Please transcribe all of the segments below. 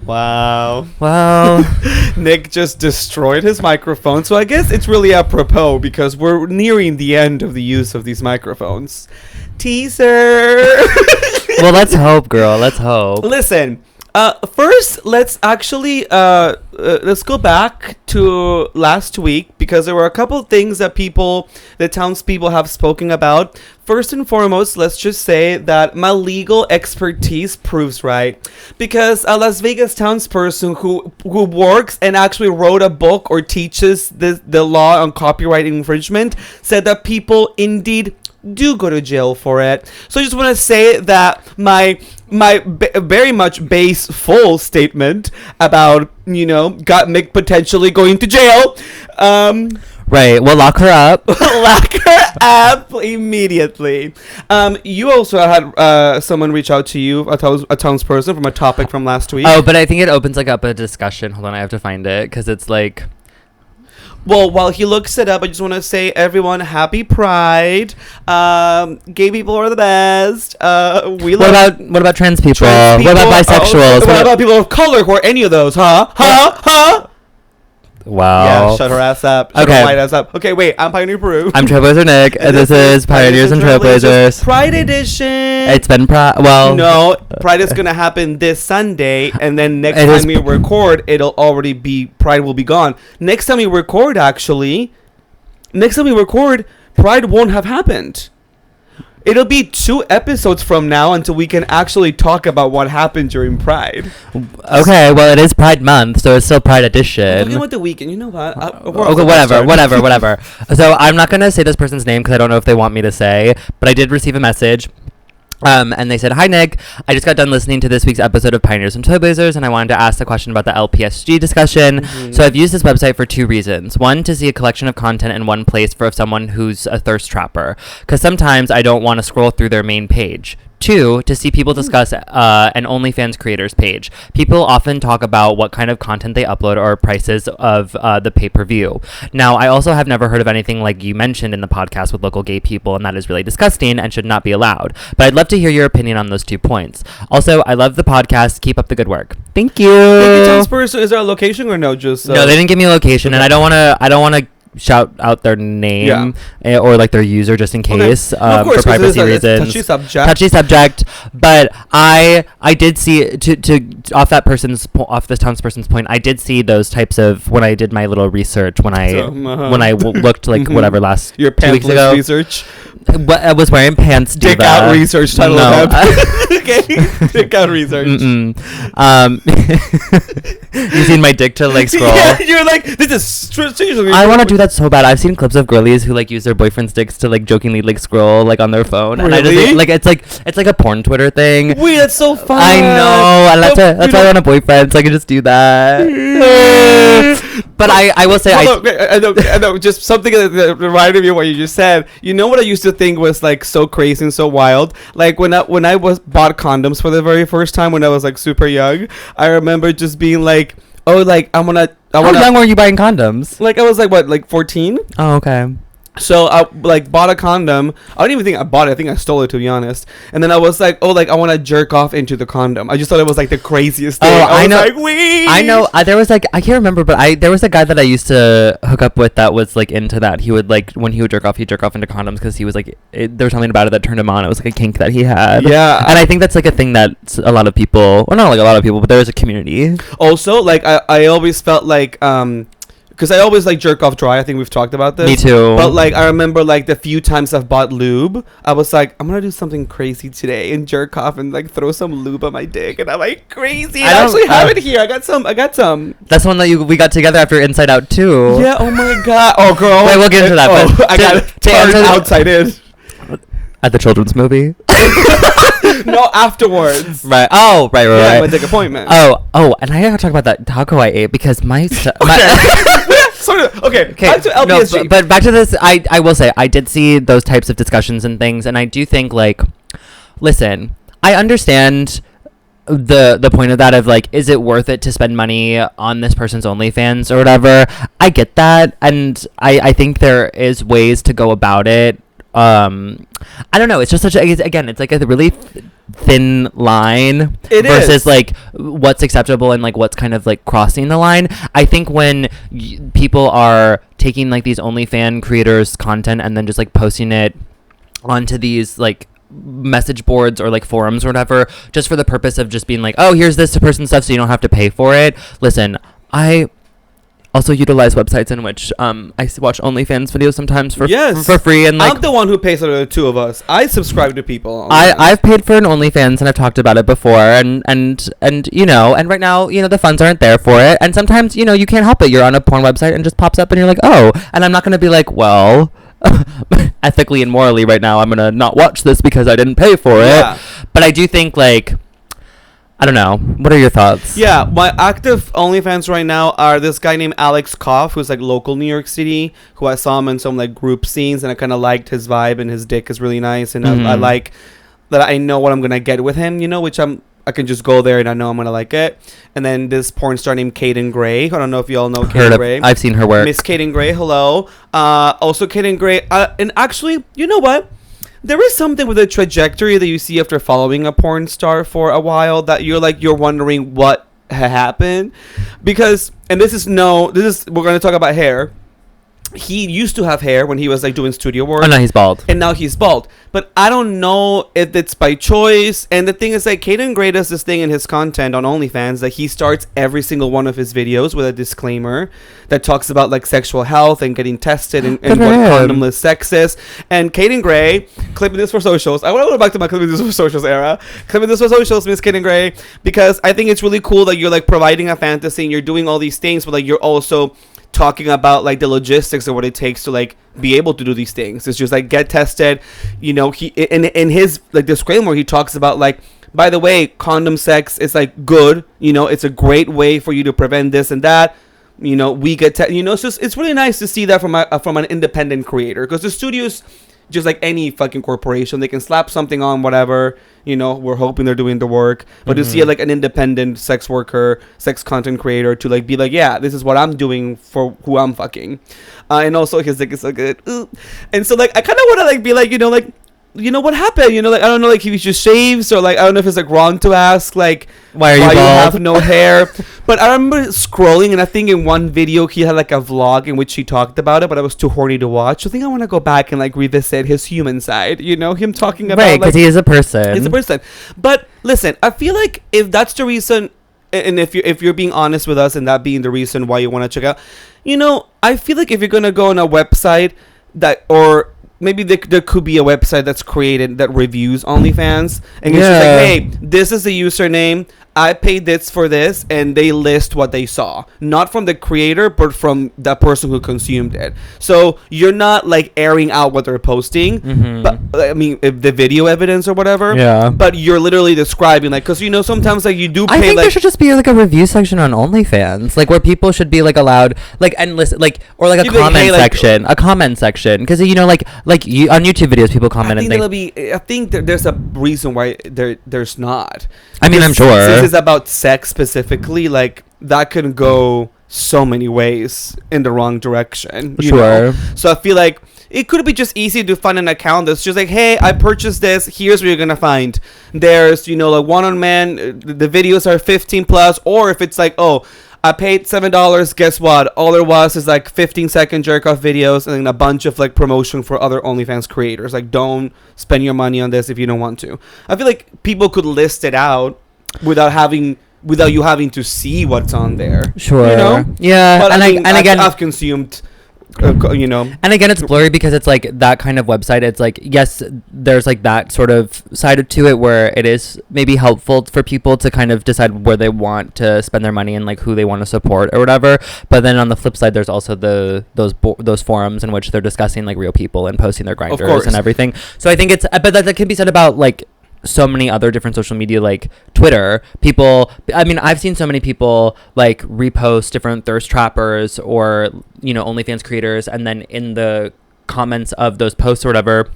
Wow. Wow. Nick just destroyed his microphone, so I guess it's really apropos because we're nearing the end of the use of these microphones. Teaser! Well, let's hope, girl. Let's hope. Listen, first, let's actually let's go back to last week because there were a couple things that the townspeople have spoken about. First and foremost, let's just say that my legal expertise proves right, because a Las Vegas townsperson who works and actually wrote a book or teaches the law on copyright infringement said that people indeed do go to jail for it. So I just want to say that my very much full statement about, Mick potentially going to jail. Right. Well, lock her up. Lock her up immediately. You also had someone reach out to you, a townsperson, from a topic from last week. Oh, but I think it opens up a discussion. Hold on, I have to find it because it's like. Well, while he looks it up, I just want to say, everyone, happy Pride. Gay people are the best. What about trans people? What about bisexuals? What about people of color who are any of those? Huh? Wow. Yeah, shut her ass up. Okay. Her white ass up. Okay, wait. I'm Pioneer Peru. I'm Trailblazer Nick, and this is Pioneers and Trailblazers. Pride Edition. It's been Pride. Well, no, Pride is gonna happen this Sunday, and then next time we record, it'll already be Pride will be gone. Next time we record, Pride won't have happened. It'll be 2 episodes from now until we can actually talk about what happened during Pride. Okay, well, it is Pride Month, so it's still Pride Edition. Talking about the weekend, you know what? Okay, whatever. So I'm not going to say this person's name because I don't know if they want me to say, but I did receive a message. And they said, "Hi Nick, I just got done listening to this week's episode of Pioneers and Trailblazers, and I wanted to ask the question about the LPSG discussion. So I've used this website for 2 reasons. One, to see a collection of content in one place for someone who's a thirst trapper, because sometimes I don't want to scroll through their main page. 2, to see people discuss an OnlyFans creators page. People often talk about what kind of content they upload or prices of the pay-per-view. Now, I also have never heard of anything like you mentioned in the podcast with local gay people, and that is really disgusting and should not be allowed. But I'd love to hear your opinion on those 2 points. Also, I love the podcast. Keep up the good work. Thank you." Is there a location or no? Just no, they didn't give me a location, and I don't want to shout out their name or like their user just in case for privacy reasons. Touchy subject. But I did see to off this townsperson's point. I did see those types of when I did my little research when I looked like whatever last your 2 weeks ago research. I was wearing pants. Dick out research title. No. Okay, dick out research. You seen my dick to like scroll? Yeah, you're like, this is. I want to do that so bad. I've seen clips of girlies who like use their boyfriend's dicks to like jokingly like scroll like on their phone, really? And I just like it's like a porn Twitter thing. Wait, that's so fun. I know, and that's why I want a boyfriend, so I can just do that. But I will say I know just something that reminded me of what you just said. You know what I used to think was like so crazy and so wild? Like when I bought condoms for the very first time when I was like super young, I remember just being like, oh, like how young were you buying condoms? Like I was like what, like 14? Oh, okay. So I like bought a condom. I don't even think I bought it. I think I stole it, to be honest. And then I was like, oh, like I want to jerk off into the condom. I just thought it was like the craziest thing. I know. Like, wee! I know. There was like, I can't remember, but there was a guy that I used to hook up with that was like into that. He would like, when he would jerk off, he'd jerk off into condoms because he was like, there was something about it that turned him on. It was like a kink that he had. Yeah. And I think that's like a thing that a lot of people, well, not like a lot of people, but there is a community. Also, like I always felt like, because I always like jerk off dry. I think we've talked about this. Me too. But like I remember like the few times I've bought lube, I was like, I'm gonna do something crazy today and jerk off and like throw some lube on my dick, and I'm like crazy. I actually have it here. I got some. That's one that we got together after Inside Out 2. Yeah. Oh my god. Oh girl. Wait, we'll get into that. But I got turned outside in. At the children's movie. No, afterwards. Right. Oh, right. Yeah, my dick appointment. Oh, and I gotta talk about that taco I ate because my sort of. Okay. Back to LPSG. No, but back to this. I will say I did see those types of discussions and things, and I do think like, listen, I understand the point of that of like, is it worth it to spend money on this person's OnlyFans or whatever? I get that, and I think there is ways to go about it I don't know, it's just it's like a really thin line versus is. like what's acceptable and like what's kind of like crossing the line. I think when people are taking like these OnlyFans creators content and then just like posting it onto these like message boards or like forums or whatever, just for the purpose of just being like, oh, here's this person stuff so you don't have to pay for it. Listen, I also utilize websites in which I watch OnlyFans videos sometimes for free, and like I'm the one who pays for the two of us. I subscribe to people. I've paid for an OnlyFans and I've talked about it before, and you know, and right now, you know, the funds aren't there for it, and sometimes, you know, you can't help it. You're on a porn website and it just pops up and you're like, oh, and I'm not gonna be like, well, ethically and morally right now I'm gonna not watch this because I didn't pay for it. But I do think, like, I don't know. What are your thoughts? Yeah, my active OnlyFans right now are this guy named Alex Koff, who's like local New York City, who I saw him in some like group scenes, and I kind of liked his vibe, and his dick is really nice, and I like that I know what I'm gonna get with him, you know, which I can just go there and I know I'm gonna like it. And then this porn star named Kaden Gray. I don't know if you all know Kaden Gray. I've seen her work. Miss Kaden Gray, hello. Also Kaden Gray, and actually, you know what? There is something with the trajectory that you see after following a porn star for a while that you're wondering what happened, because, and we're going to talk about hair. He used to have hair when he was like doing studio work. Oh, now he's bald. And now he's bald. But I don't know if it's by choice. And the thing is, like, Kaden Gray does this thing in his content on OnlyFans that he starts every single one of his videos with a disclaimer that talks about like sexual health and getting tested and what condomless sex is. And Kaden Gray, clipping this for socials. I want to go back to my clipping this for socials era. Clipping this for socials, Miss Kaden Gray, because I think it's really cool that you're like providing a fantasy and you're doing all these things, but like you're also talking about like the logistics of what it takes to like be able to do these things. It's just like get tested, you know. He in his like disclaimer, he talks about like, by the way, condom sex is like good, you know, it's a great way for you to prevent this and that, you know. We get you know, it's really nice to see that from an independent creator, because the studios, just like any fucking corporation, they can slap something on whatever, you know, we're hoping they're doing the work, but to see like an independent sex worker, sex content creator, to like be like, yeah, this is what I'm doing for who I'm fucking, and also his dick is so good. Ooh. And so like I kind of want to like be like, you know what happened, you know, like I don't know, like if he just shaves, or like I don't know if it's like wrong to ask like why you have no hair. But I remember scrolling, and I think in one video he had like a vlog in which he talked about it, but I was too horny to watch. I think I want to go back and like revisit his human side, you know, him talking about, right, because like, he is a person. He's a person. But listen, I feel like if that's the reason, and if you're being honest with us, and that being the reason why you want to check out, you know, I feel like if you're gonna go on a website that, or maybe there could be a website that's created that reviews OnlyFans, and you're just like, hey, this is the username, I paid this for this, and they list what they saw, not from the creator, but from the person who consumed it. So you're not like airing out what they're posting, but I mean, if the video evidence or whatever. Yeah. But you're literally describing, like, because you know sometimes like you do pay. I think there should just be like a review section on OnlyFans, like where people should be like allowed, like, and listen, like, or like a comment section, because you know, like you on YouTube videos, people comment. I think there's a reason why there's not. I mean, I'm sure. Is about sex specifically, like that can go so many ways in the wrong direction, you know? So I feel like it could be just easy to find an account that's just like, hey, I purchased this, here's what you're gonna find. There's, you know, like one on man, the videos are 15 plus, or if it's like, oh, I paid $7, guess what, all there was is like 15-second jerk off videos and then a bunch of like promotion for other OnlyFans creators. Like, don't spend your money on this if you don't want to. I feel like people could list it out without you having to see what's on there. Sure. You know? Yeah. But again, I've consumed, you know. And again, it's blurry because it's like that kind of website. It's like, yes, there's like that sort of side to it where it is maybe helpful for people to kind of decide where they want to spend their money and like who they want to support or whatever. But then on the flip side, there's also those forums in which they're discussing like real people and posting their grinders and everything. So I think it's, but that can be said about like so many other different social media, like Twitter. People, I mean, I've seen so many people like repost different thirst trappers or, you know, OnlyFans creators, and then in the comments of those posts or whatever,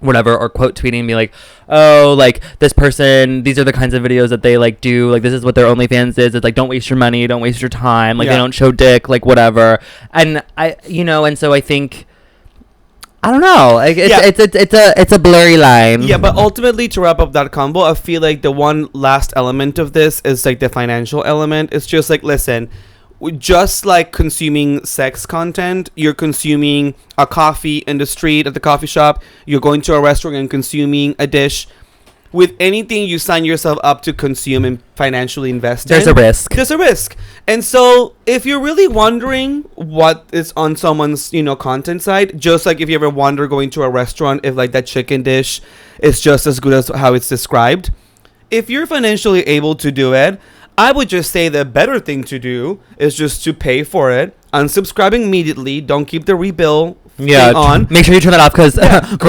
or quote tweeting me like, oh, like this person, these are the kinds of videos that they like do, like this is what their OnlyFans is. It's like, don't waste your money, don't waste your time, like they don't show dick, like whatever. And I, you know, and so I think I don't know. Like Yeah. it's a blurry line. Yeah, but ultimately, to wrap up that combo, I feel like the one last element of this is like the financial element. It's just like, listen, just like consuming sex content, you're consuming a coffee in the street at the coffee shop, you're going to a restaurant and consuming a dish. With anything you sign yourself up to consume and financially invest There's in, a risk. there's a risk. And so if you're really wondering what is on someone's, content side, just like if you ever wonder going to a restaurant, if like that chicken dish is just as good as how it's described, if you're financially able to do it, I would just say the better thing to do is just to pay for it, unsubscribing immediately, don't keep the rebill thing on. Make sure you turn that off because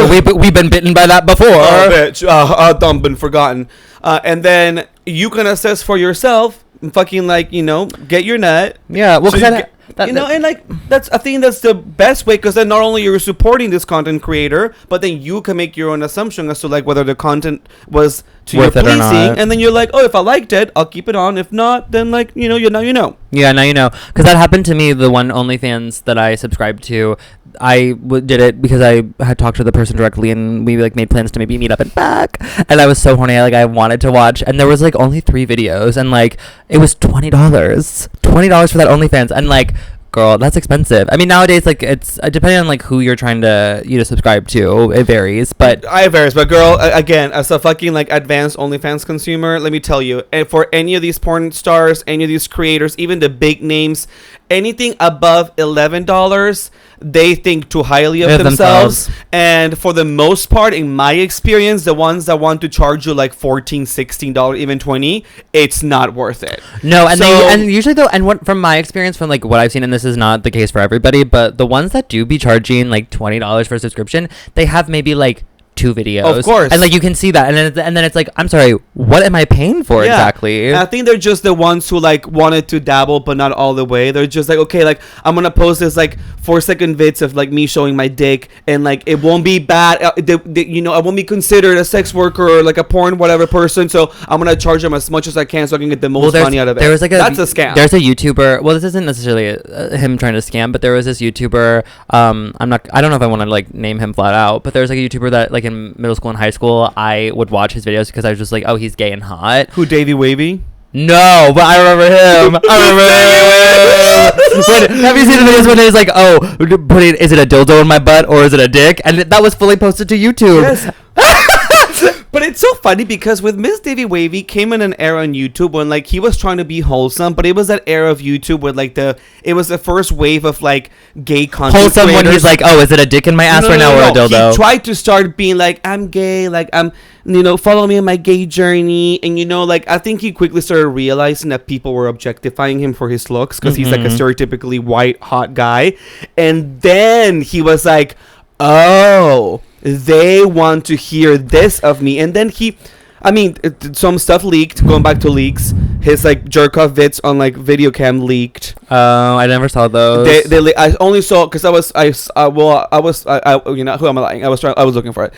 we've been bitten by that before. Oh, bitch. Dumb, been forgotten. And then you can assess for yourself, fucking like, get your nut. Yeah, well, So because and like I think that's the best way, because then not only you're supporting this content creator, but then you can make your own assumption as to like whether the content was to your Worth it or pleasing, not. and then you're like, oh, if I liked it, I'll keep it on. If not, then like you know. Yeah, now you know. Because that happened to me, the one OnlyFans that I subscribed to. I did it because I had talked to the person directly, and we like made plans to maybe meet up and back. And I was so horny, I wanted to watch. And there was like only 3 videos, and like it was $20 for that OnlyFans. And like, girl, that's expensive. I mean, nowadays, like, it's depending on like who you're trying to subscribe to, it varies. But It varies. But girl, again, as a fucking like advanced OnlyFans consumer, let me tell you, for any of these porn stars, any of these creators, even the big names, anything above $11, they think too highly of themselves. And for the most part, in my experience, the ones that want to charge you like $14, $16, even $20, it's not worth it. No, and So- and usually though, and what from my experience, from like what I've seen, and this is not the case for everybody, but the ones that do be charging like $20 for a subscription, they have maybe like 2 videos, Of course. and like you can see that, and then it's like, I'm sorry, what am I paying for exactly? I think they're just the ones who like wanted to dabble but not all the way. They're just like, okay, like I'm gonna post this like 4-second vids of like me showing my dick, and like it won't be bad. I won't be considered a sex worker or like a porn whatever person. So I'm gonna charge them as much as I can so I can get the most money out of it. There was like that's a scam. There's a YouTuber. Well, this isn't necessarily him trying to scam, but there was this YouTuber. I don't know if I want to like name him flat out, but there's like a YouTuber that like in middle school and high school I would watch his videos because I was just like, oh, he's gay and hot. Who, Davey Wavy? No, but I remember him. Have you seen the videos when he's like, oh, is it a dildo in my butt or is it a dick? And that was fully posted to YouTube. Yes. But it's so funny because with Miss Davey Wavy came in an era on YouTube when like he was trying to be wholesome, but it was that era of YouTube where like it was the first wave of like gay content Wholesome creators. when he's like, oh, is it a dick in my ass right now or a dildo? He tried to start being like, I'm gay, like I'm, follow me on my gay journey, and like I think he quickly started realizing that people were objectifying him for his looks because he's like a stereotypically white hot guy, and then he was like, oh, they want to hear this of me. And then some stuff leaked, going back to leaks, his like jerk off vids on like video cam leaked. Oh, I never saw those. I only saw because who am I lying? I was looking for it.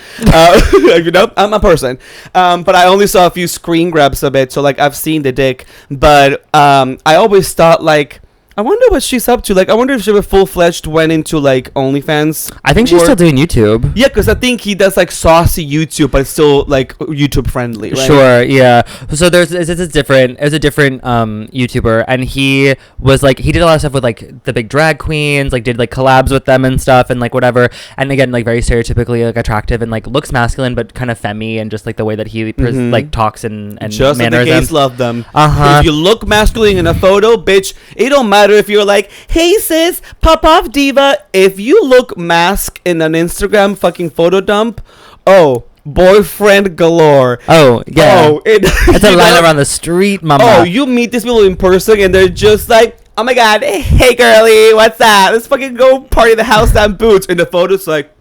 I'm a person. But I only saw a few screen grabs of it, so like I've seen the dick, but I always thought like, I wonder what she's up to. Like, I wonder if she ever full-fledged went into, like, OnlyFans. I think she's still doing YouTube. Yeah, because I think he does, like, saucy YouTube, but it's still, like, YouTube-friendly, right? Sure, yeah. So there's a different YouTuber, and he was, like, he did a lot of stuff with, like, the big drag queens, like, did, like, collabs with them and stuff, and, like, whatever. And, again, like, very stereotypically, like, attractive and, like, looks masculine, but kind of femmy, and just, like, the way that he, like, talks and just mannerisms. Just the gays love them. Uh-huh. If you look masculine in a photo, bitch, it don't matter if you're like, hey sis, pop off diva. If you look mask in an Instagram fucking photo dump, oh, boyfriend galore. Oh, yeah. Oh, it's a line around the street, mama. Oh, you meet these people in person and they're just like, oh my god, hey girly, what's that? Let's fucking go party at the house down boots. In the photos, like,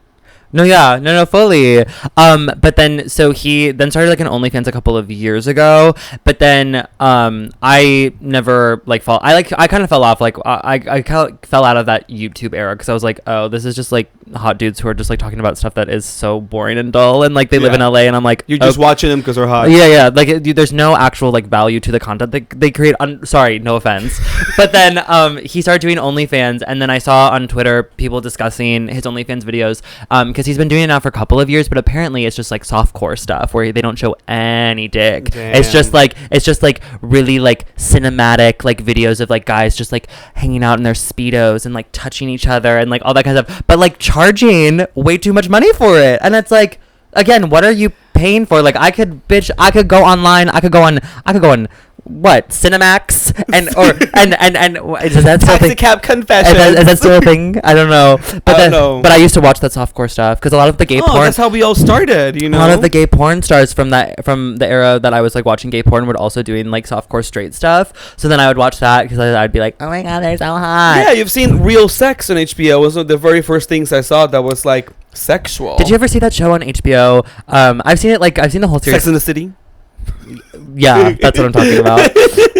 No, fully. But then, so he then started like an OnlyFans a couple of years ago. But then, I never like I kind of fell off. Like, I kind of fell out of that YouTube era because I was like, oh, this is just like hot dudes who are just like talking about stuff that is so boring and dull, and like they live in LA, and I'm like, you're just watching them because they're hot. Yeah. Like, there's no actual like value to the content they create. Sorry, no offense. But then, he started doing OnlyFans, and then I saw on Twitter people discussing his OnlyFans videos, because he's been doing it now for a couple of years, but apparently it's just like softcore stuff where they don't show any dick. Damn. It's just like really like cinematic like videos of like guys just like hanging out in their speedos and like touching each other and like all that kind of stuff, but like charging way too much money for it. And it's like, again, what are you paying for? Like, I could go online, I could go on what, Cinemax and is that still a thing? Taxi cab confession. Is that still a thing? I don't know. But I don't know. But I used to watch that softcore stuff because a lot of the gay porn. That's how we all started. You know, a lot of the gay porn stars from the era that I was like watching gay porn were also doing like softcore straight stuff. So then I would watch that because I'd be like, oh my god, they're so hot. Yeah, you've seen Real Sex on HBO. It was one of the very first things I saw that was like sexual. Did you ever see that show on HBO? I've seen the whole series. Sex in the City. Yeah, that's what I'm talking about.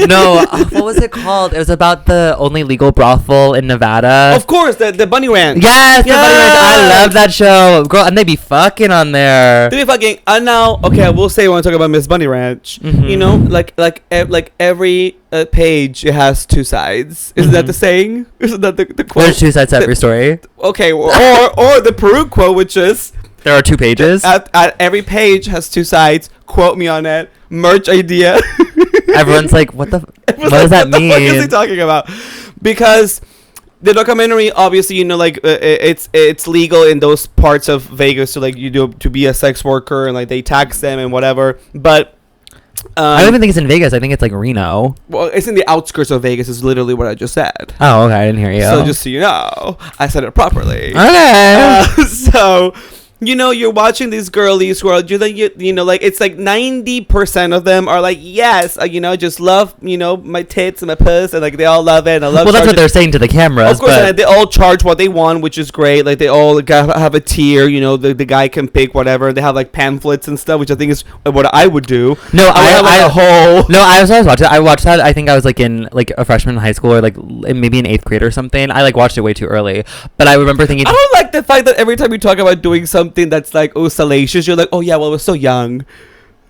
No, what was it called? It was about the only legal brothel in Nevada. Of course, the Bunny Ranch. Yes, the Bunny Ranch. I love that show, girl, and they be fucking on there. They be fucking. And now, okay, I will say when I talk about Miss Bunny Ranch, you know, like every page, it has two sides. Isn't that the saying? Isn't that the quote? There's two sides to every story. Okay, or the Peru quote, which is, there are two pages. At every page has two sides. Quote me on it. Merch idea. Everyone's like, what does that mean? What is he talking about? Because the documentary, obviously, you know, like it's legal in those parts of Vegas to be a sex worker, and like they tax them and whatever. But I don't even think it's in Vegas. I think it's like Reno. Well, it's in the outskirts of Vegas. Is literally what I just said. Oh, okay. I didn't hear you. So just so you know, I said it properly. Okay. So, you know, you're watching these girlies who are, you know, like, it's like 90% of them are like, yes, you know, just love, you know, my tits and my puss, and like they all love it. And I love. Well, that's what they're saying to the cameras. Of course, and they all charge what they want, which is great. Like, they all have a tier. You know, the guy can pick whatever. They have like pamphlets and stuff, which I think is what I would do. No, I was watching. I watched that. I think I was like in like a freshman in high school, or like maybe in 8th grade or something. I like watched it way too early, but I remember thinking, I don't like the fact that every time you talk about doing something that's like, oh, salacious, you're like, oh yeah, well, I was so young.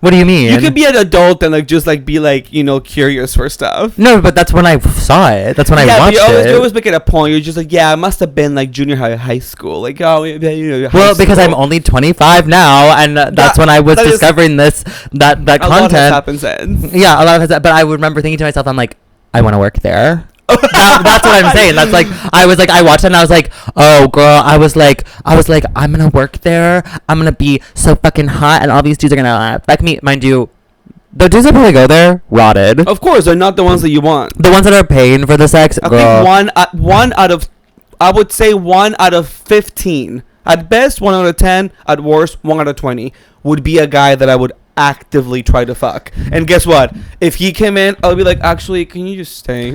What do you mean? You could be an adult and like just like be like, you know, curious for stuff. No, but that's when I saw it. That's when I watched it. You always make it a point. You're just like, yeah, I must have been like junior high school. Like, oh, you know, well, because I'm only 25 now, and that's when I was discovering that content. A lot has happened since. Yeah, a lot has. But I would remember thinking to myself, I'm like, I want to work there. That's what I'm saying. That's like, I watched it and I was like, oh girl, I was like, I'm gonna work there. I'm gonna be so fucking hot, and all these dudes are gonna fuck me. Mind you, the dudes that probably go there rotted. Of course, they're not the ones that you want. The ones that are paying for the sex, I girl. think one out of, I would say 1 out of 15. At best, 1 out of 10. At worst, 1 out of 20 would be a guy that I would actively try to fuck. And guess what? If he came in, I'll be like, actually, can you just stay?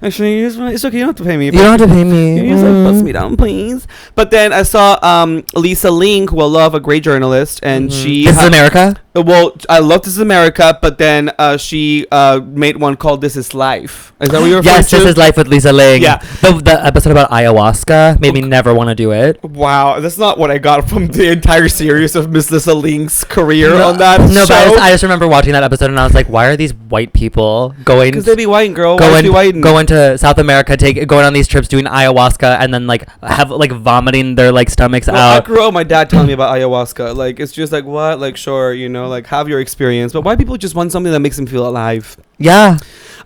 Actually, it's okay. You don't have to pay me. You don't have to pay me. Can you just like, bust me down, please? But then I saw Lisa Ling, who I love, a great journalist, and she. This is America? Well, I love This Is America, but then she made one called This Is Life. Is that what you're referring Yes, to? This Is Life with Lisa Ling. Yeah. The episode about ayahuasca made me never want to do it. Wow, that's not what I got from the entire series of Miss Lisa Ling's career on that No, show. but I just remember watching that episode and I was like, why are these white people going? Because they be white, girl. Going to South America, going on these trips, doing ayahuasca, and then like have like vomiting their like stomachs out. I grew up my dad telling me about ayahuasca. Like, it's just like, what? Like, sure, you know, like, have your experience. But white people just want something that makes them feel alive. Yeah.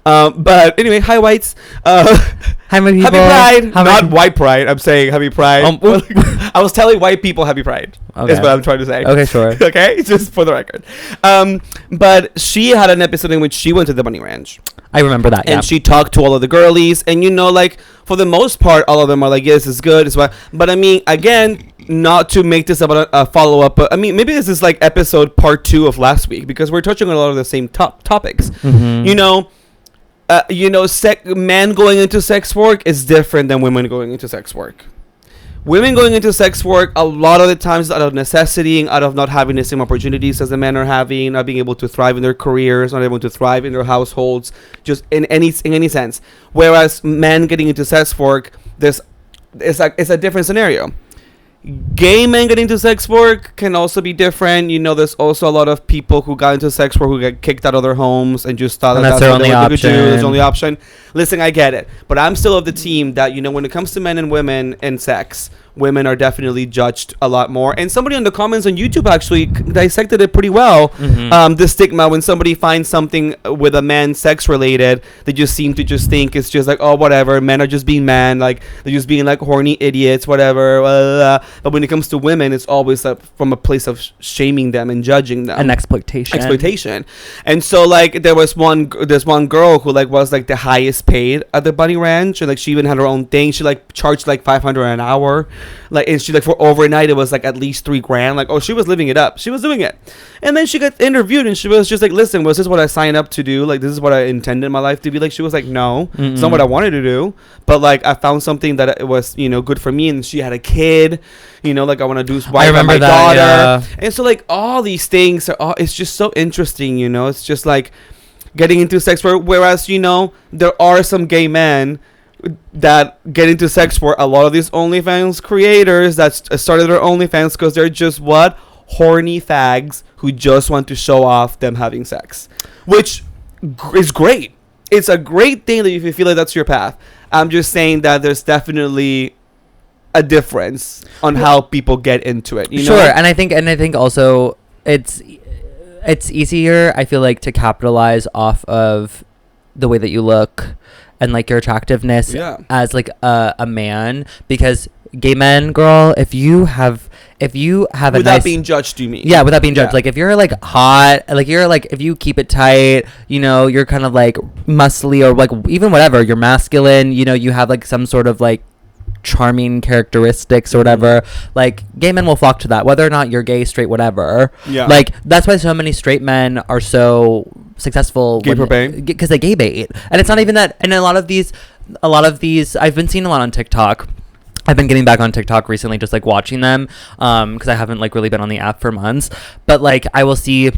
But anyway, hi whites. Hi my people. Happy Pride. Not white pride. I'm saying happy Pride. I was telling white people happy Pride. Okay. Is what I'm trying to say. Okay, sure. Okay, just for the record. But she had an episode in which she went to the Bunny Ranch. I remember that. And she talked to all of the girlies, and you know, like, for the most part, all of them are like, yes, it's good. It's what. But I mean, again, not to make this about a follow up, but I mean, maybe this is like episode part 2 of last week, because we're touching on a lot of the same topics. Mm-hmm. Men going into sex work is different than women going into sex work. women going into sex work a lot of the times out of necessity and out of not having the same opportunities as the men are having, not being able to thrive in their careers, not able to thrive in their households, just in any sense. Whereas men getting into sex work, it's a different scenario. Gay men getting into sex work can also be different. You know, there's also a lot of people who got into sex work who get kicked out of their homes and just thought that's their what only they could do. option. It's the only option. Listen, I get it, but I'm still of the team that, you know, when it comes to men and women and sex, women are definitely judged a lot more. And somebody in the comments on YouTube actually dissected it pretty well. The stigma when somebody finds something with a man sex related, they just seem to just think it's just like, oh, whatever, men are just being men, like they're just being like horny idiots, whatever, blah, blah, blah. But when it comes to women, it's always from a place of shaming them and judging them And exploitation. And so like there's one girl who like was like the highest paid at the bunny ranch, and like she even had her own thing. She like charged like $500 an hour, like, and she like for overnight it was like at least $3,000. Like, oh, she was living it up, she was doing it. And then she got interviewed and she was just like, listen, was this what I signed up to do? Like, this is what I intended my life to be like? She was like, no, it's not what I wanted to do, but like I found something that it was, you know, good for me. And she had a kid, you know, like I want to do right by my daughter. Yeah. And so like all these things are it's just so interesting, you know. It's just like getting into sex work, whereas, you know, there are some gay men that get into sex work. A lot of these OnlyFans creators that started their OnlyFans because they're just horny fags who just want to show off them having sex, which is great. It's a great thing that if you feel like that's your path. I'm just saying that there's definitely a difference on how people get into it, you know? Sure. And I think also it's easier, I feel like, to capitalize off of the way that you look and like your attractiveness as like a man, because gay men, girl, if you have without being judged, you mean? Yeah, without being judged. Like if you're like hot, like you're like, if you keep it tight, you know, you're kind of like muscly or like even whatever, you're masculine, you know, you have like some sort of like charming characteristics or whatever, like gay men will flock to that, whether or not you're gay, straight, whatever. Yeah, like that's why so many straight men are so successful because they gay bait. And it's not even that. And a lot of these I've been seeing a lot on TikTok. I've been getting back on TikTok recently, just like watching them because I haven't like really been on the app for months, but like I will see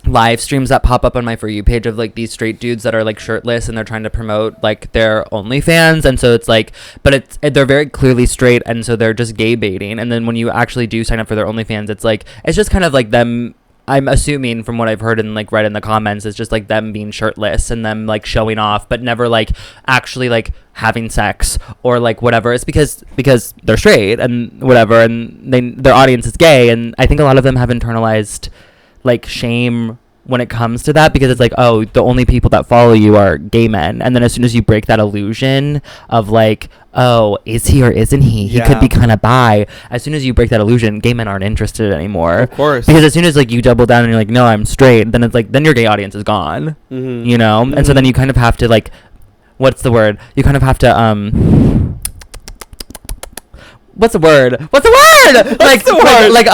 live streams that pop up on my For You page of like these straight dudes that are like shirtless and they're trying to promote like their OnlyFans. And so it's like, but they're very clearly straight, and so they're just gay baiting. And then when you actually do sign up for their OnlyFans, it's like, it's just kind of like them, I'm assuming from what I've heard and like read in the comments, it's just like them being shirtless and them like showing off, but never like actually like having sex or like whatever. It's because they're straight and whatever, and their audience is gay. And I think a lot of them have internalized like shame when it comes to that, because it's like, oh, the only people that follow you are gay men. And then as soon as you break that illusion of like, oh, is he or isn't he? He could be kind of bi. As soon as you break that illusion, gay men aren't interested anymore. Of course. Because as soon as like you double down and you're like, no, I'm straight, then it's like, then your gay audience is gone. You know? And so then you kind of have to like, what's the word? You kind of have to what's the word? Like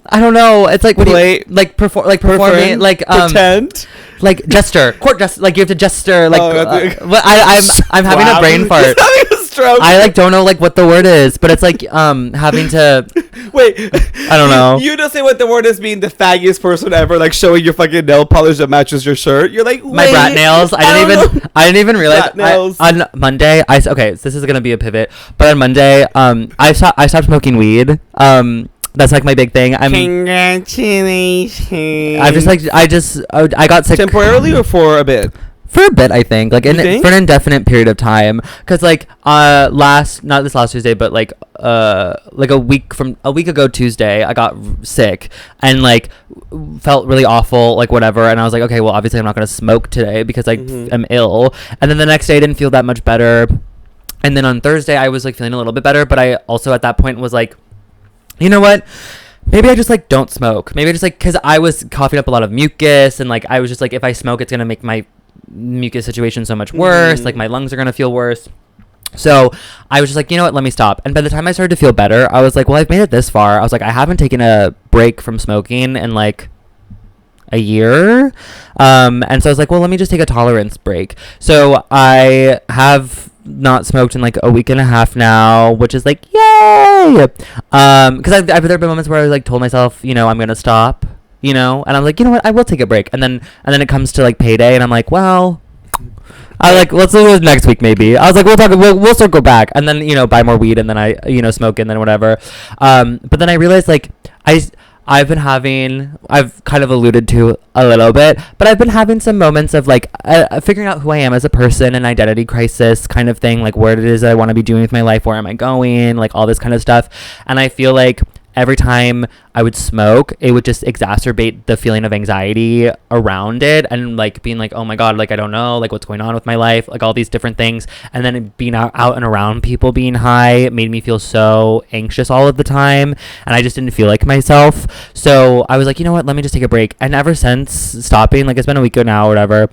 I don't know. It's like, what do you like performing, like pretend, like gesture, court gesture, like you have to gesture, like I'm having a brain fart. I like don't know like what the word is, but it's like having to wait. I don't know. You don't say what the word is, being the faggiest person ever, like showing your fucking nail polish that matches your shirt. You're like, my brat nails. I didn't even realize. On Monday, okay, so this is gonna be a pivot, but on Monday, I stopped smoking weed. That's like my big thing. Congratulations. I got sick temporarily or for a bit. For a bit, I think, like for an indefinite period of time, because like not this last Tuesday, but like a week ago Tuesday, I got sick and like felt really awful, like whatever, and I was like, okay, well obviously I'm not gonna smoke today because I am ill. And then the next day I didn't feel that much better, and then on Thursday I was like feeling a little bit better, but I also at that point was like, you know what? Maybe I just like don't smoke. Maybe I just like, because I was coughing up a lot of mucus, and like I was just like, if I smoke, it's gonna make my mucus situation so much worse. Like my lungs are gonna feel worse. So I was just like, you know what? Let me stop. And by the time I started to feel better, I was like, well, I've made it this far. I was like, I haven't taken a break from smoking in like a year. And so I was like, well, let me just take a tolerance break. So I have not smoked in like a week and a half now, which is like yay. Because there have been moments where I like told myself, you know, I'm gonna stop, you know, and I'm like, you know what, I will take a break, and then it comes to like payday, and I'm like, well, I like, let's do it next week maybe. I was like, we'll circle back, and then, you know, buy more weed, and then I, you know, smoke, and then whatever. But then I realized like I've kind of alluded to a little bit, but I've been having some moments of like figuring out who I am as a person, an identity crisis kind of thing, like what it is that I want to be doing with my life, where am I going, like all this kind of stuff. And I feel like every time I would smoke, it would just exacerbate the feeling of anxiety around it, and like being like, oh my god, like I don't know, like what's going on with my life, like all these different things. And then being out and around people being high made me feel so anxious all of the time, and I just didn't feel like myself. So I was like, you know what, let me just take a break. And ever since stopping, like it's been a week now or whatever,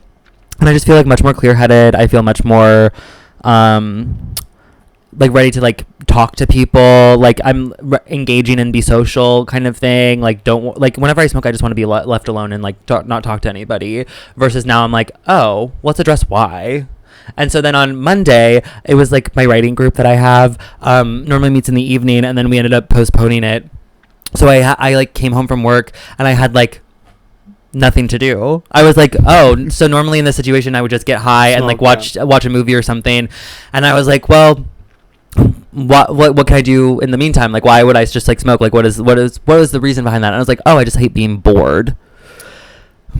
and I just feel like much more clear-headed. I feel much more like ready to like talk to people, like I'm engaging and be social kind of thing. Like don't like whenever I smoke, I just want to be left alone and like not talk to anybody, versus now I'm like, oh, let's address why. And so then on Monday, it was like my writing group that I have normally meets in the evening, and then we ended up postponing it. So I like came home from work and I had like nothing to do. I was like, oh, so normally in this situation I would just get high and like watch a movie or something, and I was like, well, what can I do in the meantime? Like, why would I just like smoke? Like, what is the reason behind that? And I was like, oh, I just hate being bored.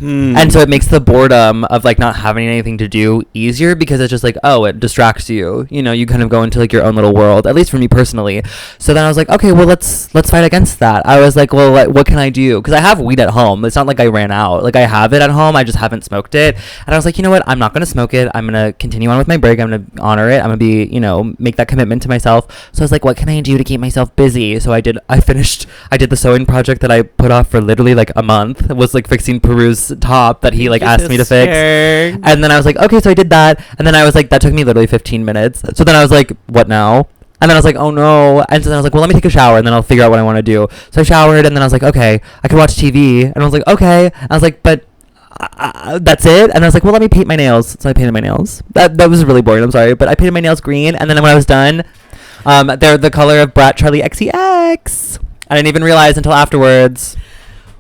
And so it makes the boredom of like not having anything to do easier, because it's just like, oh, it distracts you, you know, you kind of go into like your own little world, at least for me personally. So then I was like, okay, well, let's fight against that. I was like, well, what can I do? Because I have weed at home. It's not like I ran out. Like I have it at home, I just haven't smoked it. And I was like, you know what, I'm not gonna smoke it. I'm gonna continue on with my break. I'm gonna honor it. I'm gonna be, you know, make that commitment to myself. So I was like, what can I do to keep myself busy? So I did the sewing project that I put off for literally like a month. It was like fixing Peru's top that he like asked me to fix. And then I was like, okay, so I did that, and then I was like, that took me literally 15 minutes. So then I was like, what now? And then I was like, oh no. And so then I was like, well, let me take a shower and then I'll figure out what I want to do. So I showered, and then I was like, okay, I could watch TV. And I was like, okay. And I was like, but that's it. And I was like, well, let me paint my nails. So I painted my nails. That was really boring, I'm sorry, but I painted my nails green. And then when I was done, they're the color of Brat Charlie XCX. I didn't even realize until afterwards.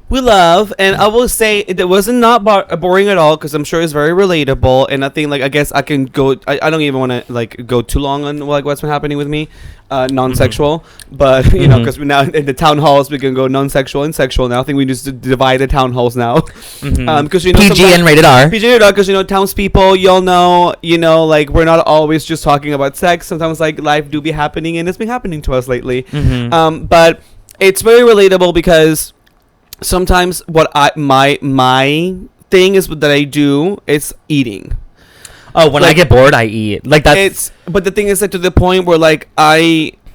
We love, and I will say it wasn't not boring at all, because I'm sure it's very relatable. And I think, like, I guess I can go. I don't even want to like go too long on like what's been happening with me, non-sexual. But you know, because we now in the town halls we can go non-sexual and sexual now. I think we just divide the town halls now, because you know, PG and rated R. PG and rated R, because you know, townspeople, y'all know, you know, like we're not always just talking about sex. Sometimes like life do be happening, and it's been happening to us lately. But it's very relatable, because sometimes what my thing is that I do is eating. Oh, when I get bored, I eat. Like that's. But the thing is that to the point where like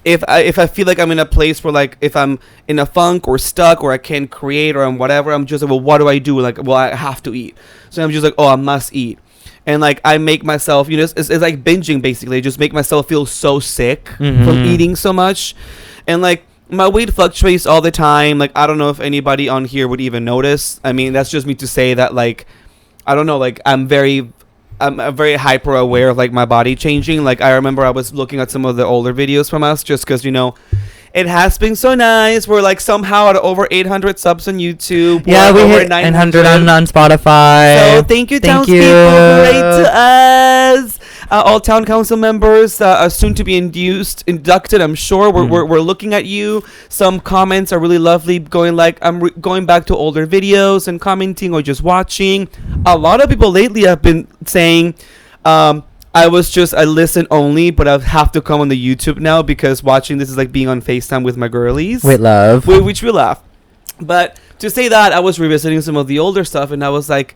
if I feel like I'm in a place where like if I'm in a funk or stuck or I can't create or I'm whatever, I'm just like, well, what do I do? Like, well, I have to eat. So I'm just like, oh, I must eat. And like I make myself, you know, it's like binging basically. I just make myself feel so sick from eating so much, and like. My weight fluctuates all the time. Like, I don't know if anybody on here would even notice. I mean, that's just me to say that, like, I don't know, like, I'm very hyper aware of, like, my body changing. Like, I remember I was looking at some of the older videos from us just because, you know, it has been so nice. We're, like, somehow at over 800 subs on YouTube. Yeah, we hit 900 on Spotify. So, thank you, townspeople. Great to us. All town council members are soon to be inducted. I'm sure we're looking at you. Some comments are really lovely, going like I'm going back to older videos and commenting or just watching. A lot of people lately have been saying I listen only, but I have to come on the YouTube now because watching this is like being on FaceTime with my girlies. Wait, love. Which we laugh. But to say that, I was revisiting some of the older stuff, and I was like,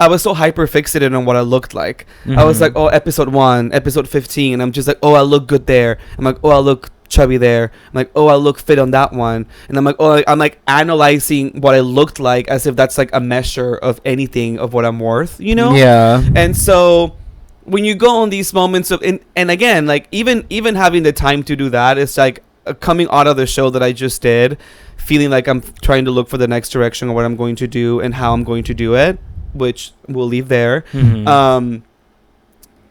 I was so hyper fixated on what I looked like. I was like, oh, episode 1, episode 15. And I'm just like, oh, I look good there. I'm like, oh, I look chubby there. I'm like, oh, I look fit on that one. And I'm like, oh, I'm like analyzing what I looked like as if that's like a measure of anything of what I'm worth, you know? Yeah. And so when you go on these moments of, and again, like even having the time to do that, it's like coming out of the show that I just did, feeling like I'm trying to look for the next direction of what I'm going to do and how I'm going to do it, which we'll leave there.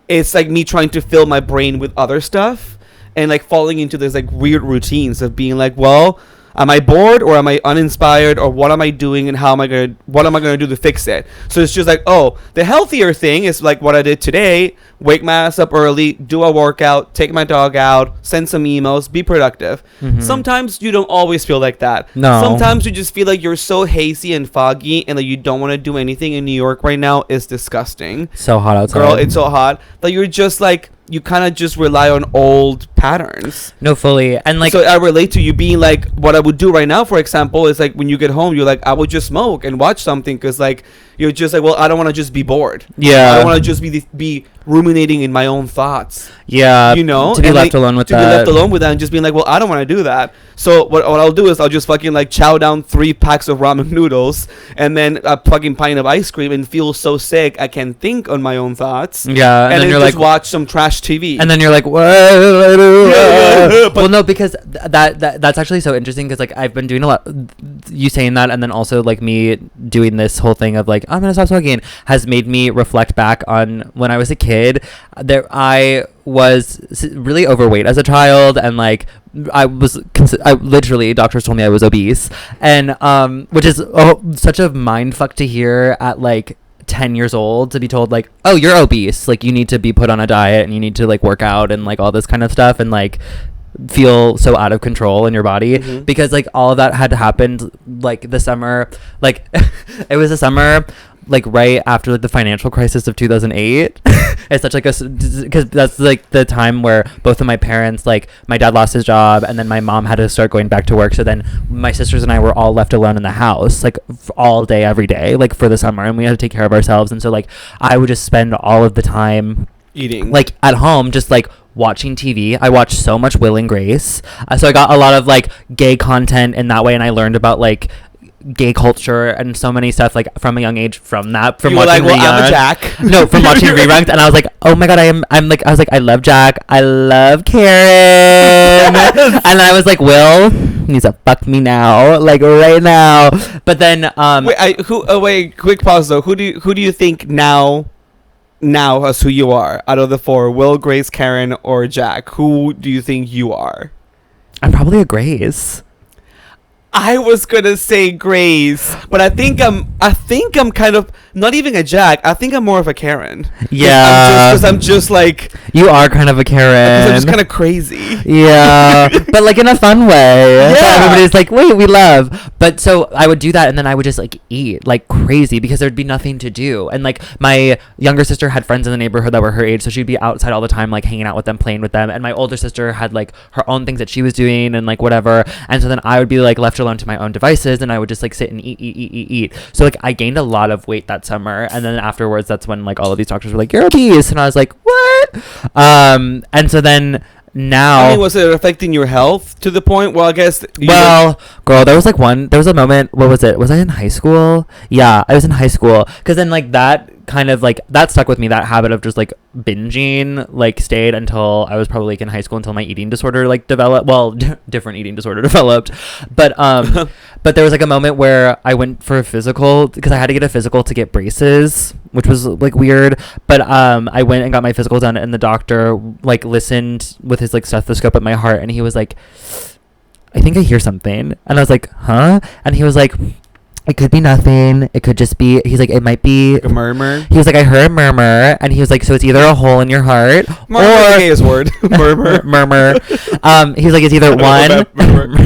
it's like me trying to fill my brain with other stuff and like falling into this like weird routines of being like, well, am I bored or am I uninspired or what am I doing and what am I gonna do to fix it? So it's just like, oh, the healthier thing is like what I did today: wake my ass up early, do a workout, take my dog out, send some emails, be productive. Sometimes you don't always feel like that. No. Sometimes you just feel like you're so hazy and foggy and that you don't want to do anything. In New York right now is disgusting. So hot outside. Girl, it's so hot that you're just like, you kind of just rely on old patterns. No, fully. And like, so I relate to you being like, what I would do right now, for example, is like when you get home, you're like, I would just smoke and watch something because like you're just like, well, I don't want to just be bored. Yeah. I don't want to just be ruminating in my own thoughts. Yeah. You know, to be left alone with that. To be left alone with that and just being like, well, I don't want to do that. So what I'll do is I'll just fucking like chow down 3 packs of ramen noodles and then a fucking pint of ice cream and feel so sick I can think on my own thoughts. Yeah. And then you're just like, watch some trash TV. and then you're like, what do I do? Yeah. Well, no, because that's actually so interesting because like I've been doing a lot. You saying that, and then also like me doing this whole thing of like I'm gonna stop smoking has made me reflect back on when I was a kid. There, I was really overweight as a child, and like I literally doctors told me I was obese, and which is such a mind fuck to hear at like 10 years old, to be told like, oh, you're obese, like you need to be put on a diet and you need to like work out and like all this kind of stuff, and like feel so out of control in your body because like all of that had happened like the summer, like it was the summer like right after like the financial crisis of 2008. It's such like because that's like the time where both of my parents, like my dad lost his job and then my mom had to start going back to work, so then my sisters and I were all left alone in the house like all day every day like for the summer, and we had to take care of ourselves, and so like I would just spend all of the time eating like at home just like watching TV. I watched so much Will and Grace, so I got a lot of like gay content in that way, and I learned about like gay culture and so many stuff like from a young age from watching like, well, I'm a reruns. Jack. No, from watching reruns, and I was like, oh my god, I'm like, I was like, I love Jack, I love Karen, and then I was like, Will needs to fuck me now, like right now. But then wait, quick pause though. Who do you think now as who you are out of the 4, Will, Grace, Karen, or Jack? Who do you think you are? I'm probably a Grace. I was gonna say Grace, but I think I'm kind of not even a Jack. I think I'm more of a Karen. Yeah, because I'm just like, you are kind of a Karen. I'm just kind of crazy. Yeah, but like in a fun way. Yeah. So everybody's like, wait, we love. But so I would do that, and then I would just like eat like crazy because there'd be nothing to do. And like my younger sister had friends in the neighborhood that were her age, so she'd be outside all the time, like hanging out with them, playing with them. And my older sister had like her own things that she was doing and like whatever. And so then I would be like left alone to my own devices, and I would just like sit and eat. So like I gained a lot of weight that summer, and then afterwards that's when like all of these doctors were like, you're obese, and I was like, what? And so then now, I mean, was it affecting your health to the point? Well, I guess. Girl, there was a moment. What was it? Was I in high school? Yeah, I was in high school. Because then like that kind of like that stuck with me. That habit of just like binging like stayed until I was probably like in high school, until my eating disorder like developed. Well, different eating disorder developed. But but there was like a moment where I went for a physical because I had to get a physical to get braces, which was like weird. But I went and got my physical done, and the doctor like listened with his like stethoscope at my heart, and he was like, I think I hear something. And I was like, huh? And he was like, it could be nothing. It could just be, he's like, it might be like a murmur. He was like, I heard a murmur. And he was like, so it's either a hole in your heart murmur, or the gayest word. Murmur. Murmur. He's like, it's either one.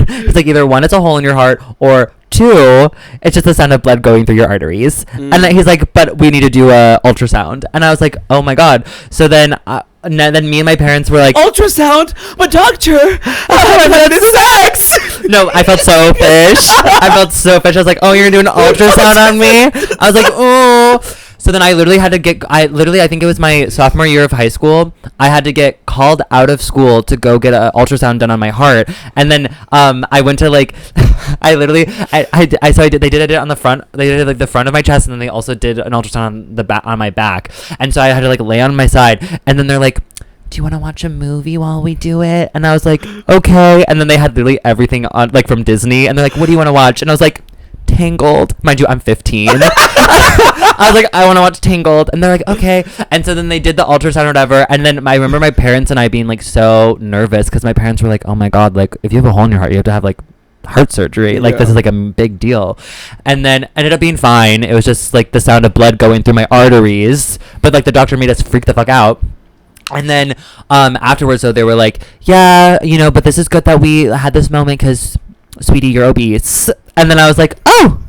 He's like, either one, it's a hole in your heart, or 2, it's just the sound of blood going through your arteries. And then he's like, but we need to do a ultrasound. And I was like, oh my god. So then then me and my parents were like, ultrasound? But doctor, I've had sex! No, I felt so fish. I was like, oh, you're gonna do an ultrasound on me? I was like, oh. So then I literally had to I think it was my sophomore year of high school, I had to get called out of school to go get an ultrasound done on my heart. And then I went to like, I literally, they did it on the front, they did like the front of my chest, and then they also did an ultrasound on the back, on my back. And so I had to like lay on my side, and then they're like, do you want to watch a movie while we do it? And I was like, okay. And then they had literally everything on, like from Disney, and they're like, what do you want to watch? And I was like, Tangled. Mind you, I'm 15. I was like, I want to watch Tangled. And they're like, okay. And so then they did the ultrasound or whatever. And then I remember my parents and I being like so nervous because my parents were like, oh my God, like if you have a hole in your heart, you have to have like heart surgery. Like this is like a big deal. And then ended up being fine. It was just like the sound of blood going through my arteries. But like the doctor made us freak the fuck out. And then afterwards, though, they were like, yeah, you know, but this is good that we had this moment because, sweetie, you're obese. And then I was like, oh.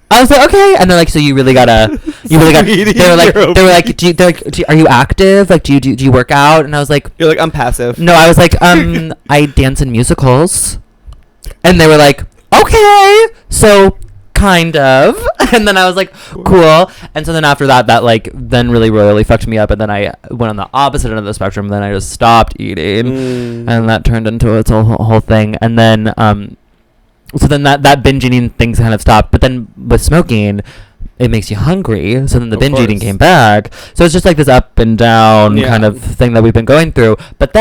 I was like, okay. And they're like, so you really gotta, they were like, are you active? Like, do you work out? And I was like, you're like, I'm passive. No, I was like, I dance in musicals. And they were like, okay. So kind of. And then I was like, cool. And so then after that like then really royally fucked me up, and then I went on the opposite end of the spectrum. Then I just stopped eating, and that turned into its whole thing. And then so then that binge eating things kind of stopped. But then with smoking, it makes you hungry, so then the binge eating came back. So it's just like this up and down kind of thing that we've been going through. But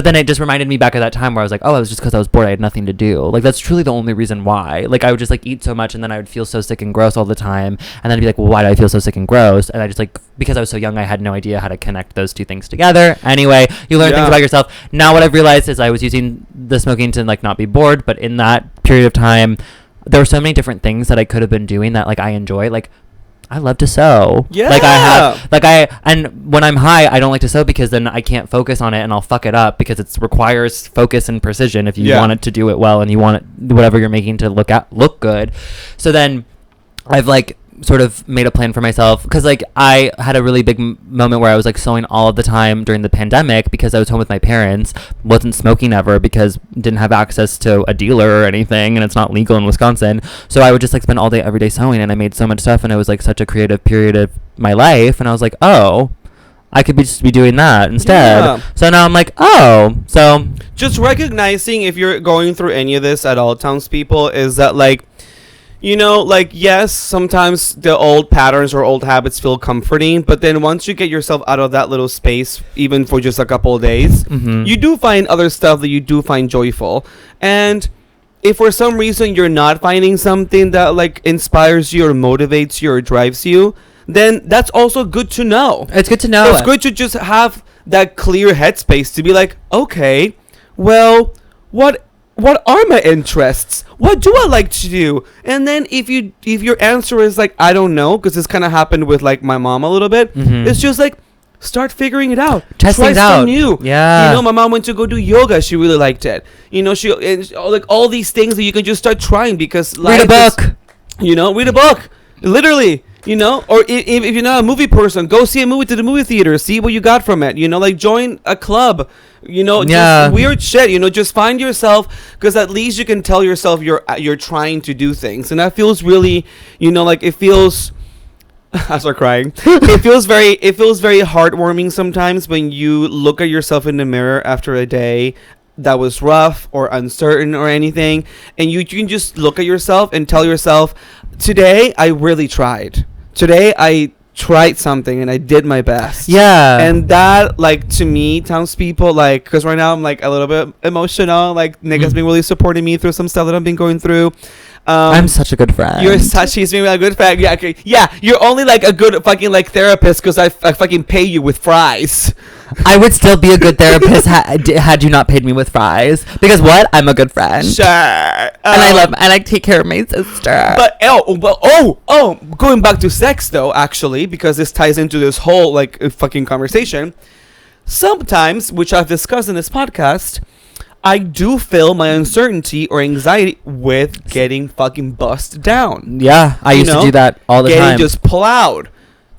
then it just reminded me back at that time where I was like, oh, it was just because I was bored. I had nothing to do. Like, that's truly the only reason why. Like, I would just, like, eat so much, and then I would feel so sick and gross all the time. And then I'd be like, well, why do I feel so sick and gross? And I just, like, because I was so young, I had no idea how to connect those two things together. Anyway, you learn things about yourself. Now what I've realized is I was using the smoking to, like, not be bored. But in that period of time, there were so many different things that I could have been doing that, like, I enjoy. Like, I love to sew. Yeah. And when I'm high, I don't like to sew because then I can't focus on it and I'll fuck it up because it requires focus and precision if you want it to do it well and you want it, whatever you're making to look good. So then I've like sort of made a plan for myself because like I had a really big moment where I was like sewing all of the time during the pandemic because I was home with my parents, wasn't smoking ever because didn't have access to a dealer or anything, and it's not legal in Wisconsin. So I would just like spend all day every day sewing, and I made so much stuff, and it was like such a creative period of my life, and I was like, oh, I could just be doing that instead. So now I'm like, oh, so just recognizing if you're going through any of this at all, townspeople, is that like, you know, like, yes, sometimes the old patterns or old habits feel comforting, but then once you get yourself out of that little space, even for just a couple of days, you do find other stuff that you do find joyful. And if for some reason you're not finding something that, like, inspires you or motivates you or drives you, then that's also good to know. It's good to know. It's good to just have that clear headspace to be like, okay, well, what are my interests? What do I like to do? And then if your answer is like, I don't know, because this kind of happened with like my mom a little bit, it's just like, start figuring it out. Test things out. New. Yeah. You know, my mom went to go do yoga. She really liked it. You know, like all these things that you can just start trying because read a book. Read a book. Literally. You know, or if you're not a movie person, go see a movie to the movie theater. See what you got from it. You know, like join a club. You know, just weird shit. You know, just find yourself, because at least you can tell yourself you're trying to do things, and that feels really, you know, like it feels. I start crying. It feels very heartwarming sometimes when you look at yourself in the mirror after a day that was rough or uncertain or anything, and you can just look at yourself and tell yourself, today I really tried. Today I tried something and I did my best. Yeah. And that, like, to me, townspeople, like, because right now I'm like a little bit emotional. Like, Nick has been really supporting me through some stuff that I've been going through. I'm such a good friend. She's being a good friend. Yeah, okay. Yeah, you're only like a good fucking like therapist because I fucking pay you with fries. I would still be a good therapist had you not paid me with fries. Because what? I'm a good friend. Sure. And I take care of my sister. But going back to sex though, actually, because this ties into this whole like fucking conversation. Sometimes, which I've discussed in this podcast, I do fill my uncertainty or anxiety with getting fucking bust down. Yeah, I used to do that all the time. Getting just plowed.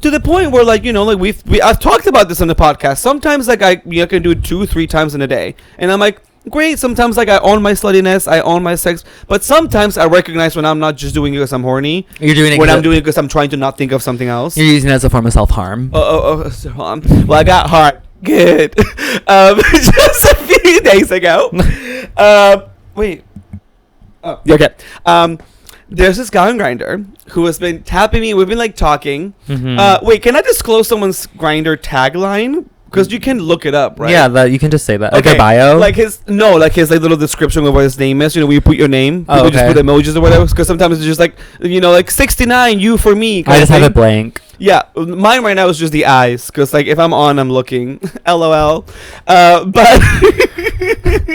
To the point where, like, you know, like I've talked about this on the podcast. Sometimes, like, I can do it 2-3 times in a day. And I'm like, great. Sometimes, like, I own my sluttiness. I own my sex. But sometimes I recognize when I'm not just doing it because I'm horny. You're doing it when I'm doing it because I'm trying to not think of something else. You're using it as a form of self-harm. Well, I got hard. Good. Just a few days ago. Wait. Oh, okay. There's this guy on Grindr who has been tapping me. We've been like talking. Wait, can I disclose someone's Grindr tagline? because you can look it up, right? Yeah, that you can just say that. Okay, their bio. Like his like little description of what his name is. You know, when you put your name, people just put emojis or whatever. Because sometimes it's just like, you know, like 69, you for me. I just have it blank. Yeah, mine right now is just the eyes, because like if I'm on, I'm looking. LOL. But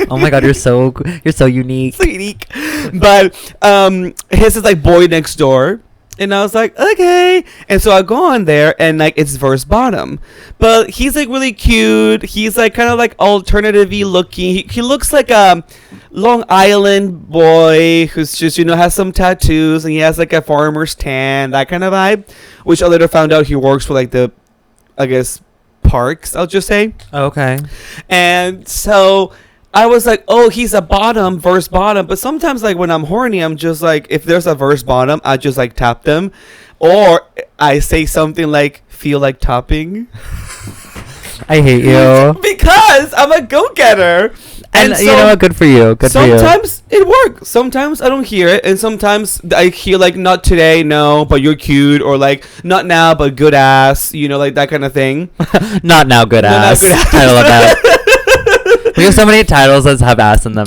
oh my god, you're so unique. So unique. But his is like Boy Next Door. And I was like, okay. And so I go on there, and like it's verse bottom, but he's like really cute. He's like kind of like alternative-y looking. He looks like a Long Island boy who's just, you know, has some tattoos, and he has like a farmer's tan, that kind of vibe. Which I later found out he works for like the, I guess, parks, I'll just say. Okay. And so I was like, oh, he's a verse bottom. But sometimes, like, when I'm horny, I'm just like, if there's a verse bottom, I just, like, tap them. Or I say something like, feel like topping. I hate you. Because I'm a go-getter. And so, you know what? Good for you. Good for you. Sometimes it works. Sometimes I don't hear it. And sometimes I hear, like, not today, no, but you're cute. Or, like, not now, but good ass. You know, like, that kind of thing. Not now, good ass. I love that. We have so many titles that have ass in them.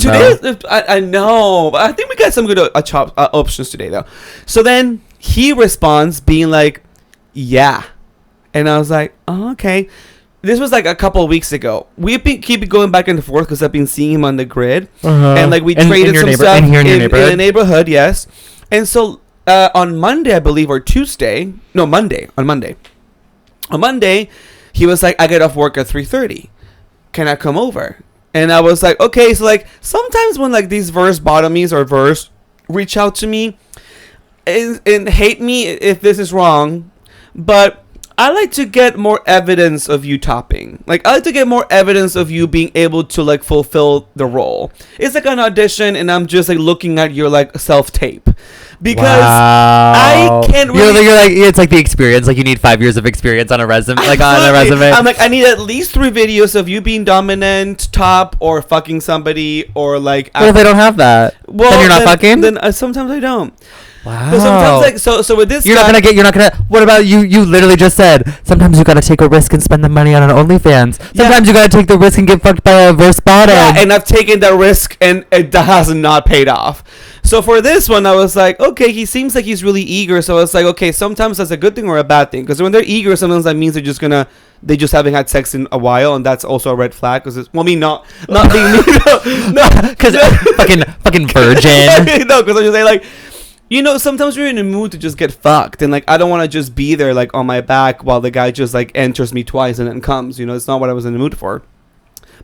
I know, but I think we got some good options today, though. So then he responds being like, yeah. And I was like, oh, okay. This was like a couple of weeks ago. We've been keep going back and forth because I've been seeing him on the grid. And like we traded some stuff in the neighborhood, yes. And so on Monday, I believe, or Tuesday. No, Monday. On Monday, he was like, I get off work at 3:30. Can I come over? And I was like, okay. So like sometimes when like these verse bottomies or verse reach out to me and hate me if this is wrong, but I like to get more evidence of you topping. Like, I like to get more evidence of you being able to, like, fulfill the role. It's like an audition, and I'm just, like, looking at your, like, self-tape. Because I can't really... You're like, it's like the experience. Like, you need 5 years of experience on a resume. Like, on a resume. I'm like, I need at least 3 videos of you being dominant, top, or fucking somebody, or, like... What if they don't have that? Well, then you're not fucking? Then sometimes I don't. Wow. So sometimes, like, so with this, you're not gonna. What about you? You literally just said sometimes you gotta take a risk and spend the money on an OnlyFans. Sometimes you gotta take the risk and get fucked by a verse bottom. Yeah, and I've taken that risk, and it has not paid off. So for this one, I was like, okay, he seems like he's really eager. So I was like, okay, sometimes that's a good thing or a bad thing. Because when they're eager, sometimes that means they just haven't had sex in a while, and that's also a red flag. Because not being me, no, because fucking virgin. No, because I'm just saying, like, you know, sometimes we're in a mood to just get fucked, and like I don't want to just be there like on my back while the guy just like enters me twice and then comes. You know, it's not what I was in the mood for.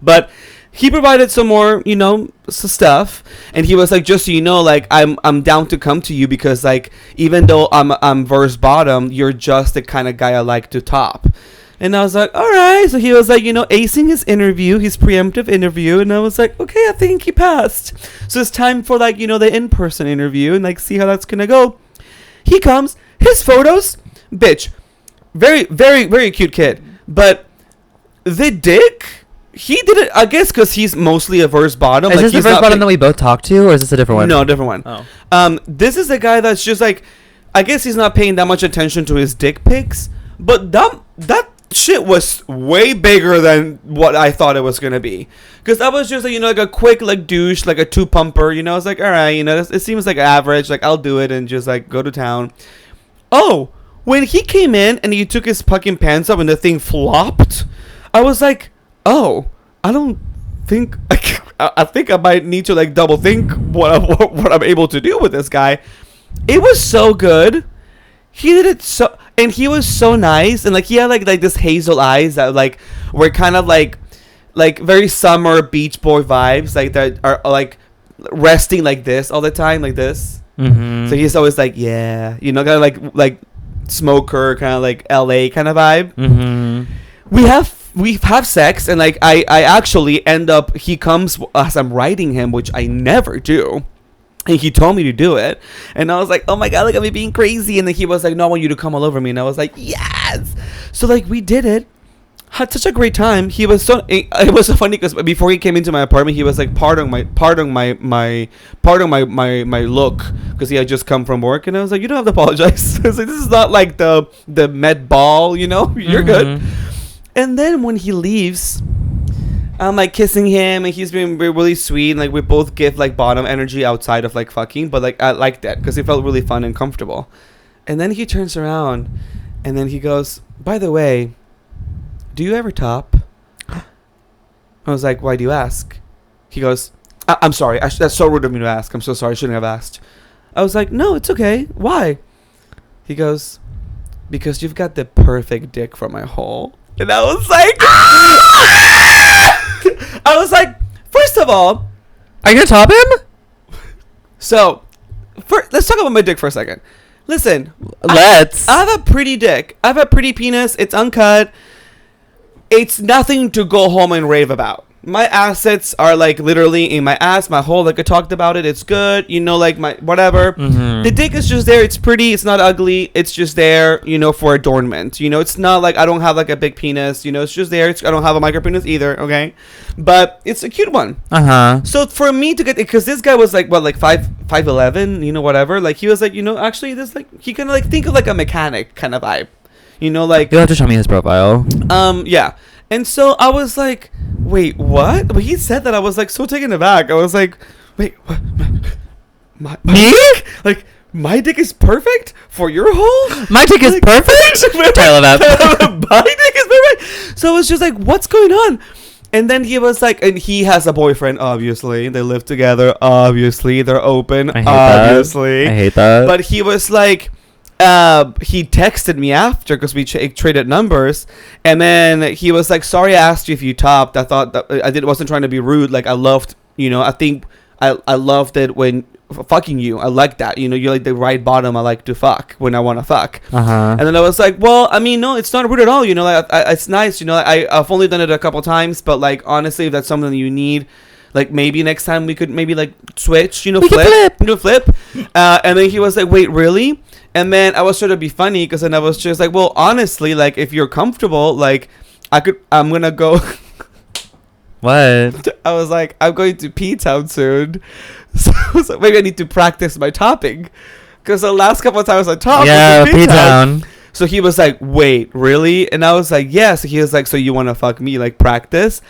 But he provided some more, you know, stuff, and he was like, just so you know, like I'm down to come to you because like even though I'm verse bottom, you're just the kind of guy I like to top. And I was like, all right. So he was like, you know, acing his preemptive interview. And I was like, okay, I think he passed. So it's time for like, you know, the in-person interview and like see how that's going to go. He comes, his photos, bitch, very, very, very cute kid. But the dick, he did it, I guess, because he's mostly a verse bottom. Is like, this the verse bottom that we both talked to, or is this a different one? No, different one. Oh. This is a guy that's just like, I guess he's not paying that much attention to his dick pics. But that shit was way bigger than what I thought it was gonna be, because I was just like, you know, like a quick like douche, like a 2-pumper, you know. I was like, all right, you know, it seems like average, like I'll do it and just like go to town. Oh, when he came in and he took his fucking pants up and the thing flopped, I was like, oh, I don't think I think I might need to like double think what I'm able to do with this guy. It was so good. He did it so, and he was so nice, and like he had like this hazel eyes that like were kind of like very summer beach boy vibes, like that are like resting like this all the time, like this. Mm-hmm. So he's always like, yeah, you know, kind of like smoker, kind of like LA kind of vibe. Mm-hmm. We have sex, and like I actually end up, he comes as I'm riding him, which I never do. And he told me to do it, and I was like, oh my god, like I'm being crazy. And then he was like, no, I want you to come all over me. And I was like, yes. So like we did it, had such a great time. He was so, it was so funny because before he came into my apartment, he was like, pardon my look, because he had just come from work. And I was like, you don't have to apologize. I was like, this is not like the Met Ball, you know. You're good. And then when he leaves, I'm like kissing him, and he's being really sweet, and like we both give like bottom energy outside of like fucking, but like I liked that because it felt really fun and comfortable. And then he turns around, and then he goes, "By the way, do you ever top?" I was like, "Why do you ask?" He goes, "I'm sorry. That's so rude of me to ask. I'm so sorry. I shouldn't have asked." I was like, "No, it's okay. Why?" He goes, "Because you've got the perfect dick for my hole." And I was like, I was like, first of all, Are you gonna top him? so let's talk about my dick for a second. Listen, Let's. I have a pretty dick. I have a pretty penis. It's uncut. It's nothing to go home and rave about. My assets are like literally in my ass, my hole. Like I talked about it. It's good. You know, like my whatever. Mhm. The dick is just there. It's pretty. It's not ugly. It's just there, you know, for adornment. You know, it's not like I don't have like a big penis. You know, it's just there. I don't have a micro penis either. Okay, but it's a cute one. So for me to get, because this guy was like, what, like 5'11", you know, whatever. Like he was like, you know, actually this like he kind of like think of like a mechanic kind of vibe. You know, like You'll have to show me his profile. yeah. And so I was like, wait, what? When he said that, I was like so taken aback. I was like, wait, what? My Me? dick? Like, my dick is perfect for your hole? My dick is Like, perfect. Tyler, that. My dick is perfect. So I was just like, what's going on? And then he was like, and he has a boyfriend, obviously. They live together, obviously. They're open, I hate obviously. That. I hate that. But he was like, he texted me after because we traded numbers, and then he was like, "Sorry, I asked you if you topped. I thought that wasn't trying to be rude. Like I loved, you know, I think I loved it when fucking you. I like that. You know, you're like the right bottom. I like to fuck when I want to fuck." And then I was like, "Well, I mean, no, it's not rude at all. You know, like it's nice. You know, I've only done it a couple times, but like honestly, if that's something that you need." Like maybe next time we could maybe like switch, you know, flip. And then he was like, "Wait, really?" And then I was trying to be funny because then I was just like, "Well, honestly, like if you're comfortable, like I'm gonna go." What? I was like, "I'm going to P-Town soon," so I was like, maybe I need to practice my topping because the last couple of times I topped, Yeah, was in P-Town. So he was like, "Wait, really?" And I was like, "Yeah." So he was like, "So you want to fuck me, like practice?"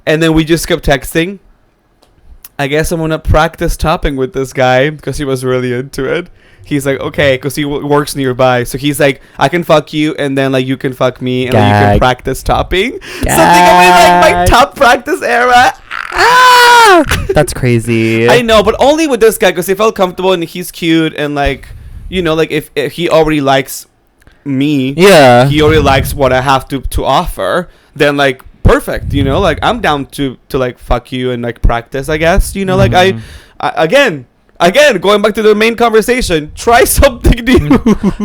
And then we just kept texting. I guess I'm gonna practice topping with this guy because he was really into it. He's like, okay, because he works nearby. So he's like, I can fuck you, and then like you can fuck me, and then you can practice topping. Something in like my top practice era. That's crazy. I know, but only with this guy because he felt comfortable and he's cute and like, you know, like if he already likes me, Yeah. he already likes what I have to offer. Then like. Perfect, you know, like I'm down to like fuck you and like practice, I guess, you know, like I again going back to the main conversation, try something new.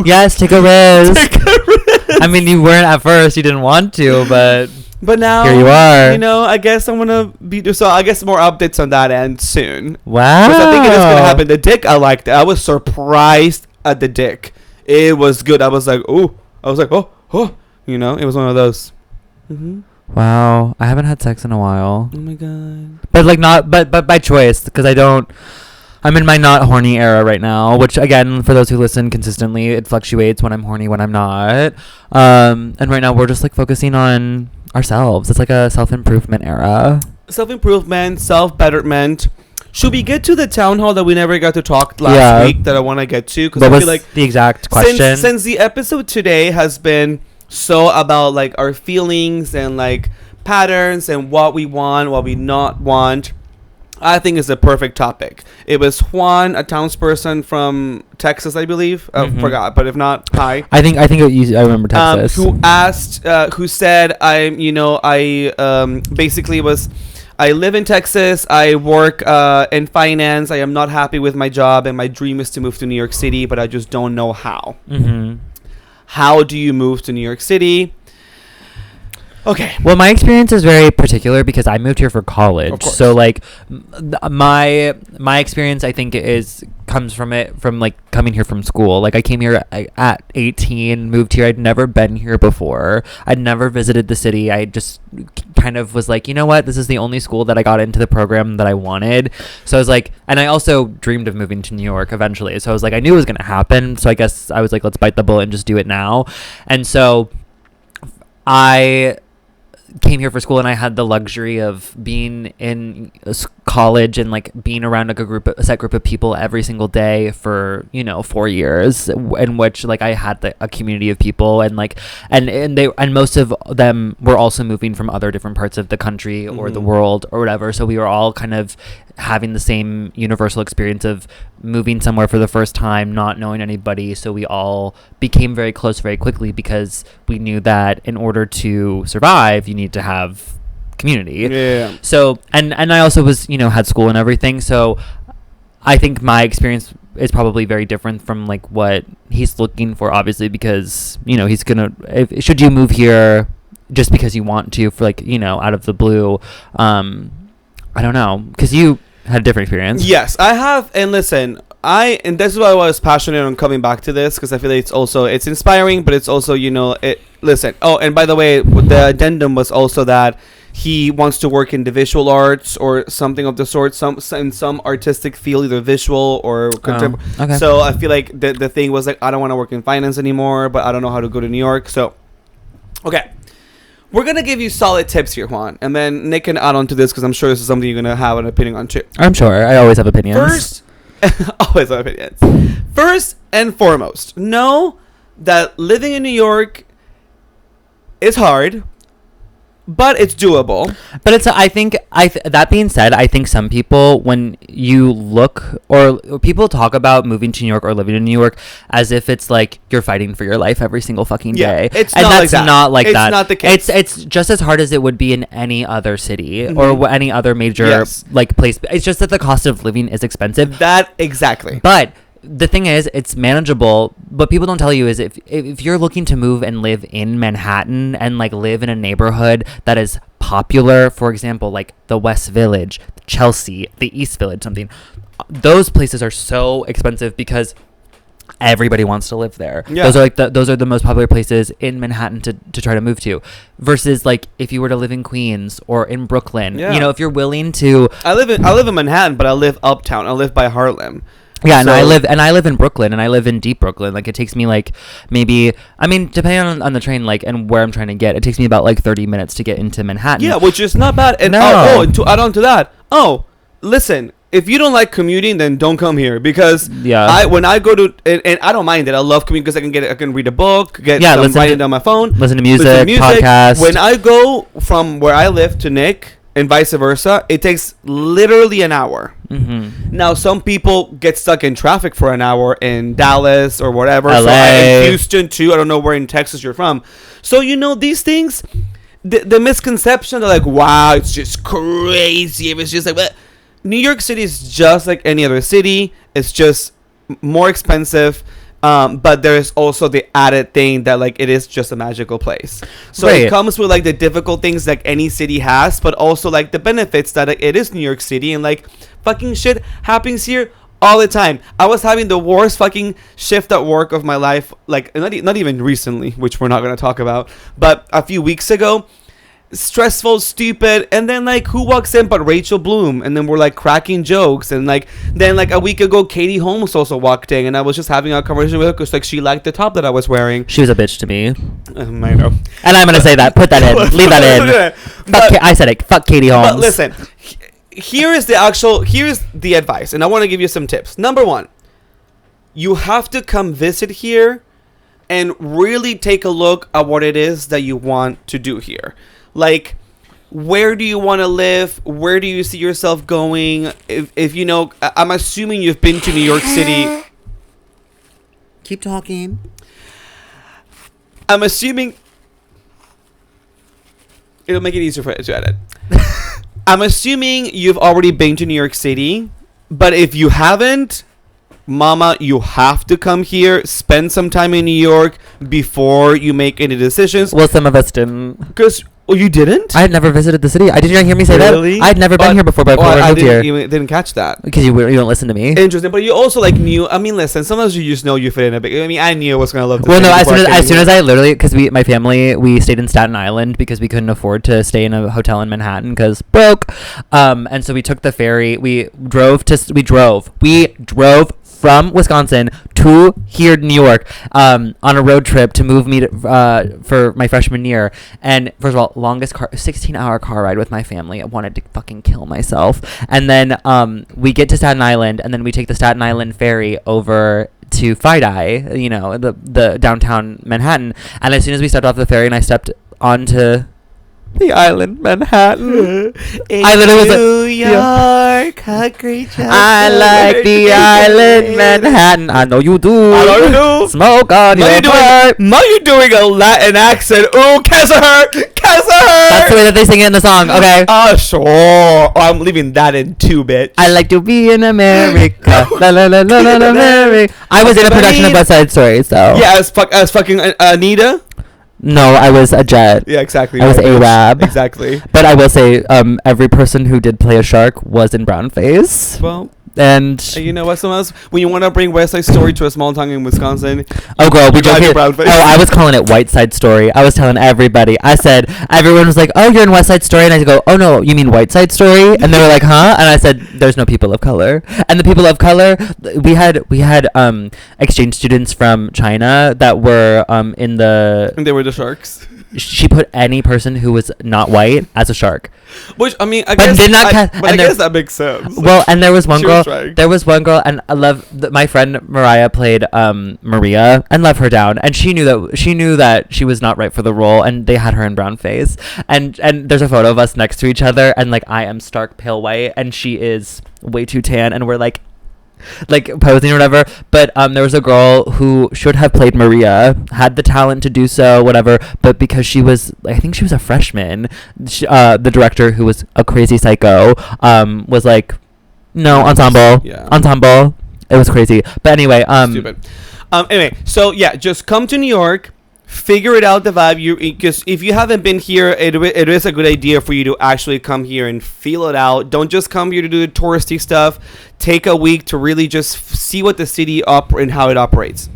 Yes, take a risk. Take a risk. I mean, you weren't at first, you didn't want to, but now here you are. You know, I guess I'm gonna be so I guess more updates on that end soon. Wow. Because I think it is gonna happen. The dick, I liked it. I was surprised at the dick. It was good. I was like, oh, you know, it was one of those. Wow, I haven't had sex in a while. Oh my god. But like not, but by choice, because I'm in my not horny era right now, which again, for those who listen consistently, it fluctuates when I'm horny, when I'm not. And right now we're just like focusing on ourselves. It's like a self-improvement era. Self-improvement, self-betterment. Should we get to the town hall that we never got to talk last week that I want to get to? Because I feel like the exact question. Since the episode today has been so about like our feelings and like patterns and what we want, what we not want, I think it's a perfect topic. It was Juan, a townsperson from Texas, I believe. I forgot, but if not, hi. I think I remember Texas. Who asked, who said, basically was, I live in Texas. I work in finance. I am not happy with my job, and my dream is to move to New York City, but I just don't know how. How do you move to New York City? Okay. Well, my experience is very particular because I moved here for college. So like my experience, I think, comes from like coming here from school. Like I came here at 18, moved here. I'd never been here before. I'd never visited the city. I just kind of was like, you know what? This is the only school that I got into the program that I wanted. So I was like, and I also dreamed of moving to New York eventually. So I was like, I knew it was going to happen. So I guess I was like, let's bite the bullet and just do it now. And so I came here for school, and I had the luxury of being in college and like being around like a set group of people every single day for 4 years, in which like I had a community of people, and like and most of them were also moving from other different parts of the country or the world or whatever. So we were all kind of having the same universal experience of moving somewhere for the first time, not knowing anybody. So we all became very close very quickly because we knew that in order to survive, you need to have community. Yeah. So and I also was had school and everything. So I think my experience is probably very different from like what he's looking for, obviously, because he's gonna should you move here just because you want to for like out of the blue. I don't know, because you had a different experience. Yes, I have. And listen, and this is why I was passionate on coming back to this, because I feel like it's inspiring, but it's also, listen. Oh, and by the way, the addendum was also that he wants to work in the visual arts or something of the sort, in some artistic field, either visual or contemporary. Okay. So I feel like the thing was like, I don't want to work in finance anymore, but I don't know how to go to New York. So, okay. We're going to give you solid tips here, Juan. And then Nick can add on to this, because I'm sure this is something you're going to have an opinion on too. I'm sure. I always have opinions. Always have opinions. First and foremost, know that living in New York is hard, but it's doable. But it's, I think, that being said, I think some people, when you look, or people talk about moving to New York or living in New York as if it's like you're fighting for your life every single fucking day. It's and not that's like that. not like it's that. It's not the case. It's just as hard as it would be in any other city or any other major like place. It's just that the cost of living is expensive. That exactly. But the thing is, it's manageable. What people don't tell you is if you're looking to move and live in Manhattan and like live in a neighborhood that is popular, for example, like the West Village, Chelsea, the East Village, something, those places are so expensive because everybody wants to live there. Yeah. Those are the most popular places in Manhattan to try to move to, versus like if you were to live in Queens or in Brooklyn. Yeah. If you're willing to. I live in Manhattan, but I live uptown. I live by Harlem. Yeah, so, and I live in Brooklyn, and I live in deep Brooklyn. Like, it takes me like maybe, I mean, depending on the train, like, and where I'm trying to get, it takes me about like 30 minutes to get into Manhattan. Yeah, which is not bad. And and to add on to that, listen, if you don't like commuting, then don't come here, because when I go to, and I don't mind it. I love commuting because I can read a book, writing down my phone, listen to music, podcast. When I go from where I live to Nick and vice versa, it takes literally an hour. Now, some people get stuck in traffic for an hour in Dallas or whatever. LA. So in Houston too. I don't know where in Texas you're from. So these things, the misconception, they're like, wow, it's just crazy. It's just like, what? New York City is just like any other city. It's just more expensive. But there's also the added thing that like it is just a magical place. So it comes with like the difficult things like any city has, but also like the benefits that it is New York City, and like fucking shit happens here all the time. I was having the worst fucking shift at work of my life, like not even recently, which we're not going to talk about, but a few weeks ago. Stressful, stupid, and then like who walks in but Rachel Bloom, and then we're like cracking jokes, and like then like a week ago Katie Holmes also walked in, and I was just having a conversation with her because like she liked the top that I was wearing. She was a bitch to me. I know, and I'm gonna say that. Put that in. Leave that in. I said it. Fuck Katie Holmes. But listen, here's the advice, and I want to give you some tips. Number 1, you have to come visit here and really take a look at what it is that you want to do here. Like, where do you want to live? Where do you see yourself going? If I'm assuming you've been to New York City. Keep talking. I'm assuming it'll make it easier for you to edit. I'm assuming you've already been to New York City, but if you haven't, Mama, you have to come here, spend some time in New York before you make any decisions. Well, some of us didn't. Because you didn't? I had never visited the city. Did you not hear me say that? I had never been here before, but I moved here. You didn't catch that. Because you don't listen to me. Interesting. But you also like knew. I mean, listen, sometimes you just know you fit in a bit. I mean, I knew I was going to love this. Well, no, as soon as I literally, because my family, we stayed in Staten Island because we couldn't afford to stay in a hotel in Manhattan because broke. And so we took the ferry. We drove from Wisconsin to here to New York on a road trip to move me to, for my freshman year. And first of all, longest 16-hour car ride with my family. I wanted to fucking kill myself. And then we get to Staten Island, and then we take the Staten Island ferry over to FiDi, you know, the downtown Manhattan. And as soon as we stepped off the ferry and I stepped onto the island, Manhattan. I literally was like, New York, how great job. I like the island, Manhattan. I know you do. I know you do. Smoke on your pipe. Now you're doing a Latin accent. Ooh, Kazahar. That's the way that they sing it in the song, okay? Sure. Oh, I'm leaving that in too, bitch. I like to be in America. La la la la la America. I was in a production of West Side Story, so. Yeah, as fucking Anita. No, I was a jet. Yeah, exactly. I was Arab. Exactly. But I will say, every person who did play a shark was in brown face. Well, and you know what? Someone else, when you want to bring West Side Story to a small town in Wisconsin. Oh, girl, we joke here. Brown face. Oh, I was calling it White Side Story. I was telling everybody. I said, everyone was like, "Oh, you're in West Side Story," and I go, "Oh no, you mean White Side Story?" And they were like, "Huh?" And I said, "There's no people of color." And the people of color, we had exchange students from China that were in the. And they were the sharks. She put any person who was not white as a shark. Which, I mean, I But guess, did not I guess that makes sense. Well, and there was one She girl. was trying. There was one girl, and I love my friend Mariah played Maria, and love her down. And she knew that she was not right for the role, and they had her in brown face. And there's a photo of us next to each other, and like I am stark pale white, and she is way too tan, and we're like posing or whatever. But there was a girl who should have played Maria, had the talent to do so, whatever, but because she was, I think she was a freshman, the director, who was a crazy psycho, was like, no, ensemble. It was crazy. But anyway, stupid. Anyway, so yeah, just come to New York, figure it out, the vibe. Because if you haven't been here, it is a good idea for you to actually come here and feel it out. Don't just come here to do the touristy stuff. Take a week to really just see what the city and how it operates.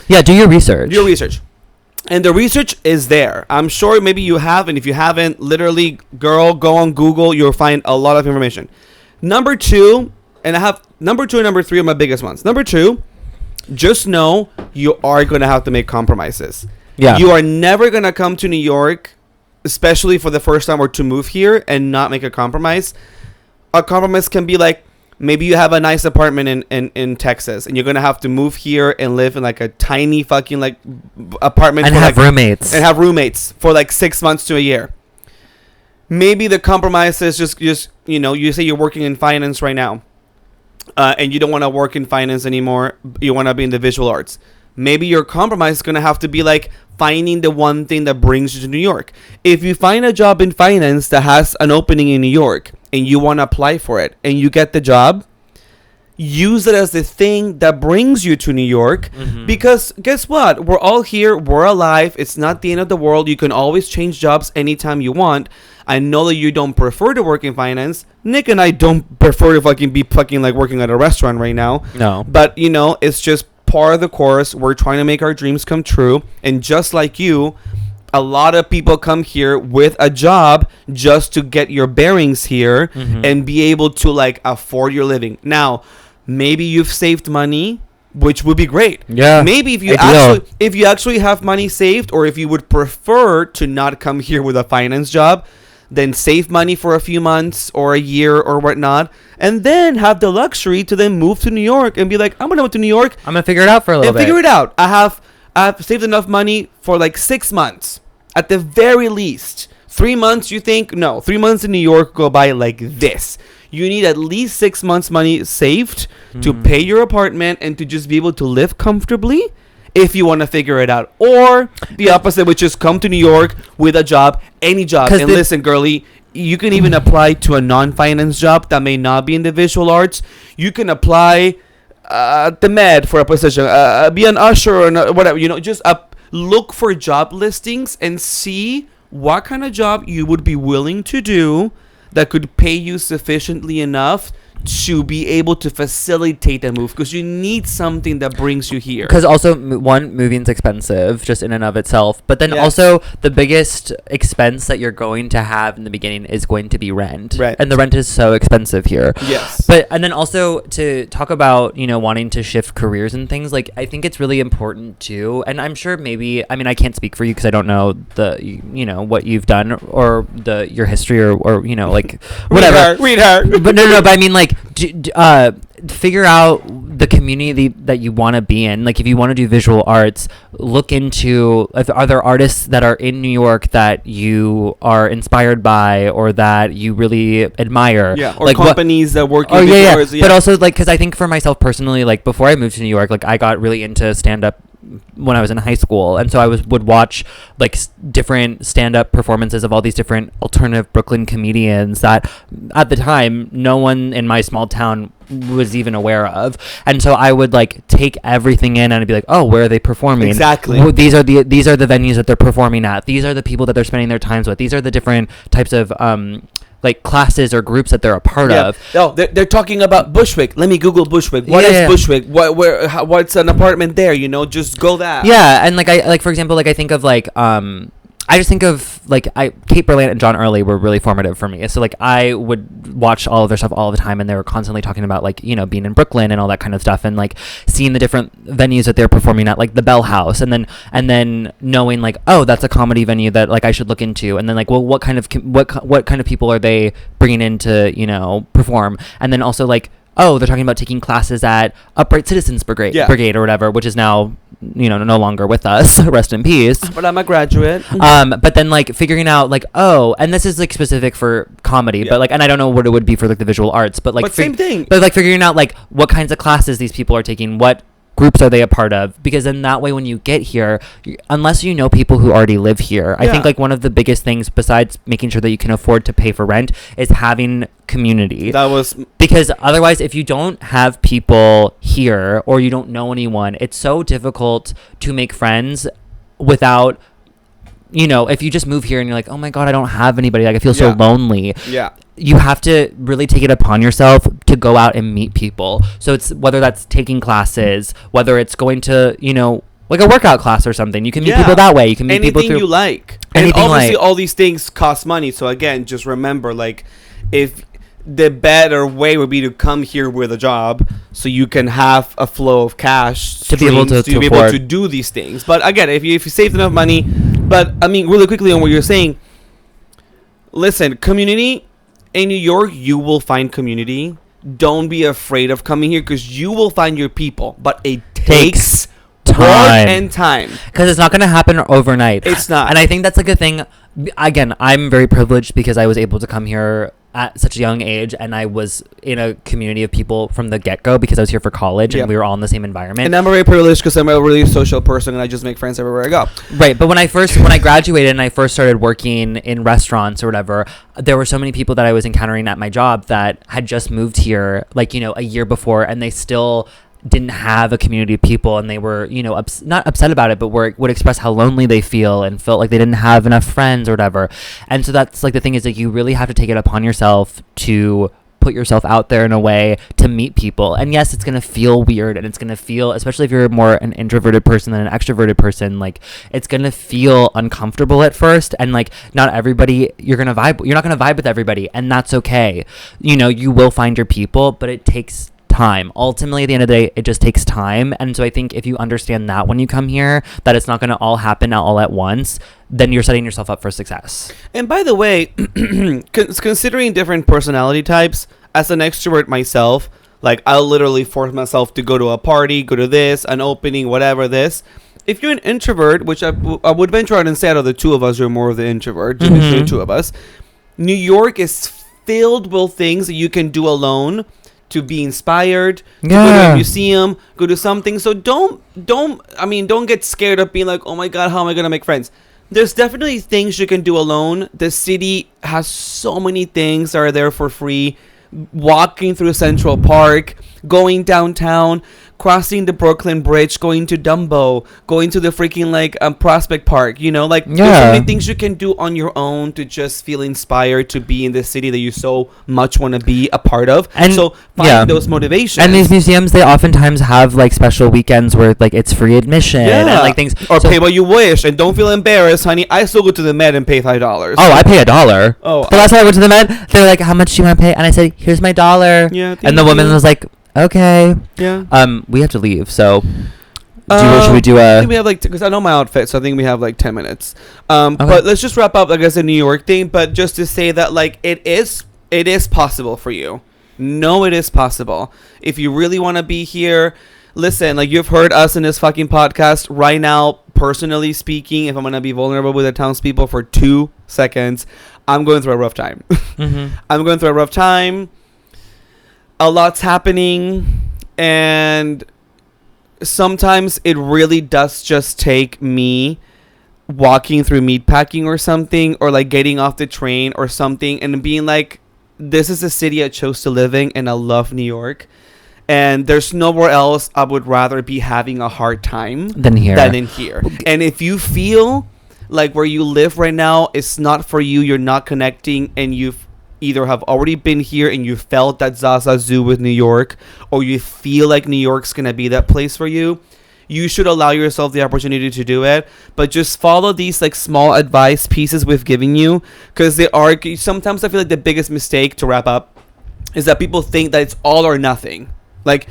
Yeah, do your research. And the research is there. I'm sure maybe you have, and if you haven't, literally, girl, go on Google. You'll find a lot of information. Number two, and I have number 2 and number 3 are my biggest ones. Number 2, just know you are going to have to make compromises. Yeah. You are never going to come to New York, especially for the first time, or to move here and not make a compromise. A compromise can be like, maybe you have a nice apartment in Texas, and you're going to have to move here and live in like a tiny fucking like apartment. And have roommates. And have roommates for like 6 months to a year. Maybe the compromise is just you know, you say you're working in finance right now, and you don't want to work in finance anymore. You want to be in the visual arts. Maybe your compromise is going to have to be like finding the one thing that brings you to New York. If you find a job in finance that has an opening in New York and you want to apply for it and you get the job, use it as the thing that brings you to New York. Mm-hmm. Because guess what? We're all here. We're alive. It's not the end of the world. You can always change jobs anytime you want. I know that you don't prefer to work in finance. Nick and I don't prefer to be like working at a restaurant right now. No. But, you know, it's just part of the course. We're trying to make our dreams come true. And just like you, a lot of people come here with a job just to get your bearings here, mm-hmm. and be able to like afford your living. Now, maybe you've saved money, which would be great. Yeah. Maybe if you actually have money saved, or if you would prefer to not come here with a finance job, then save money for a few months or a year or whatnot, and then have the luxury to then move to New York and be like, I'm gonna move to New York. I'm gonna figure it out for a little bit. Figure it out. I have saved enough money for like 6 months at the very least. 3 months, you think? No, 3 months in New York go by like this. You need at least 6 months money saved to pay your apartment and to just be able to live comfortably, if you want to figure it out. Or the opposite, which is come to New York with a job, any job. And listen, girlie, you can even apply to a non-finance job that may not be in the visual arts. You can apply the Med for a position, be an usher or whatever. You know, just look for job listings and see what kind of job you would be willing to do that could pay you sufficiently enough to be able to facilitate the move, because you need something that brings you here. Because also, one, moving's expensive just in and of itself. But then also, the biggest expense that you're going to have in the beginning is going to be rent. And the rent is so expensive here. Yes. And then also, to talk about, wanting to shift careers and things, like, I think it's really important too. And I'm sure maybe, I mean, I can't speak for you because I don't know what you've done or your history or like, whatever. Read her. But no, but I mean, like, figure out the community that you want to be in. Like, if you want to do visual arts, look into are there artists that are in New York that you are inspired by or that you really admire. Yeah, or like companies that work in visual arts. But also, like, because I think for myself personally, like, before I moved to New York, like, I got really into stand-up when I was in high school, and so I would watch like different stand-up performances of all these different alternative Brooklyn comedians that at the time no one in my small town was even aware of. And so I would like take everything in and I'd be like, oh, where are they performing? Exactly. Well, these are the venues that they're performing at. These are the people that they're spending their times with. These are the different types of like classes or groups that they're a part of. Oh, they're talking about Bushwick. Let me Google Bushwick. What is Bushwick? What's an apartment there? Just go that. Yeah, and like for example, like I think of like I just think of like Kate Berlant and John Early were really formative for me. So like I would watch all of their stuff all the time, and they were constantly talking about like being in Brooklyn and all that kind of stuff, and like seeing the different venues that they're performing at, like the Bell House, and then knowing like, oh, that's a comedy venue that like I should look into, and then like, well, what kind of people are they bringing in to perform, and then also like, oh, they're talking about taking classes at Upright Citizens Brigade or whatever, which is now no longer with us. Rest in peace. But I'm a graduate. But then like figuring out like, oh, and this is like specific for comedy, but like, and I don't know what it would be for like the visual arts, but like same thing. But like figuring out like what kinds of classes these people are taking, what groups are they a part of, because then that way when you get here, unless you know people who already live here, I think like one of the biggest things besides making sure that you can afford to pay for rent is having community. Because otherwise, if you don't have people here or you don't know anyone, it's so difficult to make friends without if you just move here and you're like, oh my god, I don't have anybody, like I feel so lonely. You have to really take it upon yourself to go out and meet people. So it's whether that's taking classes, whether it's going to like a workout class or something. You can meet people that way. You can meet people through anything you like. Anything, and obviously all these things cost money. So again, just remember, like, if the better way would be to come here with a job so you can have a flow of cash to be able to do these things. But again, if you saved enough money, but I mean, really quickly on what you're saying, listen, community in New York, you will find community. Don't be afraid of coming here because you will find your people, but it takes time and time, because it's not going to happen overnight. It's not. And I think that's like a thing. Again, I'm very privileged because I was able to come here at such a young age, and I was in a community of people from the get-go because I was here for college and we were all in the same environment. And I'm very privileged because I'm a really social person and I just make friends everywhere I go. Right, but when I graduated and I first started working in restaurants or whatever, there were so many people that I was encountering at my job that had just moved here like a year before, and they still didn't have a community of people, and they were not upset about it, but would express how lonely they feel and felt like they didn't have enough friends or whatever. And so that's like the thing is that you really have to take it upon yourself to put yourself out there in a way to meet people. And yes, it's gonna feel weird, and it's gonna feel, especially if you're more an introverted person than an extroverted person, like it's gonna feel uncomfortable at first, and like not everybody you're not gonna vibe with everybody, and that's okay. You will find your people, but it takes time. Ultimately, at the end of the day, it just takes time. And so I think if you understand that when you come here, that it's not going to all happen all at once, then you're setting yourself up for success. And by the way, considering different personality types, as an extrovert myself, like I'll literally force myself to go to a party, go to this, an opening, whatever this. If you're an introvert, which I would venture out and say out of the two of us, you're more of the introvert, just the two of us, New York is filled with things that you can do alone to be inspired, to go to a museum, go to something. So don't get scared of being like, oh my god, how am I gonna make friends? There's definitely things you can do alone. The city has so many things that are there for free. Walking through Central Park, going downtown, crossing the Brooklyn Bridge, going to Dumbo, going to the freaking like Prospect Park, you know, like there's so many things you can do on your own to just feel inspired to be in the city that you so much want to be a part of. And so find those motivations. And these museums, they oftentimes have like special weekends where like it's free admission and like things, or pay what you wish and don't feel embarrassed, honey. I still go to the Met and pay $5. Oh, I pay $1. Oh, the last time I went to the Met, they're like, how much do you want to pay? And I said, here's my $1. Yeah, and the woman was like, okay. Yeah. We have to leave, so should we do a... I think we have like, because I know my outfit, so I think we have like 10 minutes. Okay. But let's just wrap up, I guess, the New York thing, but just to say that like it is possible for you. No, it is possible. If you really want to be here, listen, like you've heard us in this fucking podcast right now, personally speaking, if I'm going to be vulnerable with the townspeople for 2 seconds, I'm going through a rough time. Mm-hmm. I'm going through a rough time. A lot's happening, and sometimes it really does just take me walking through meatpacking or something, or like getting off the train or something and being like, this is a city I chose to live in and I love New York, and there's nowhere else I would rather be having a hard time than in here. And if you feel like where you live right now is not for you, you're not connecting, and you've either have already been here and you felt that Zaza Zoo with New York, or you feel like New York's going to be that place for you, you should allow yourself the opportunity to do it. But just follow these like small advice pieces we've given you, because they are, sometimes I feel like the biggest mistake, to wrap up, is that people think that it's all or nothing. Like,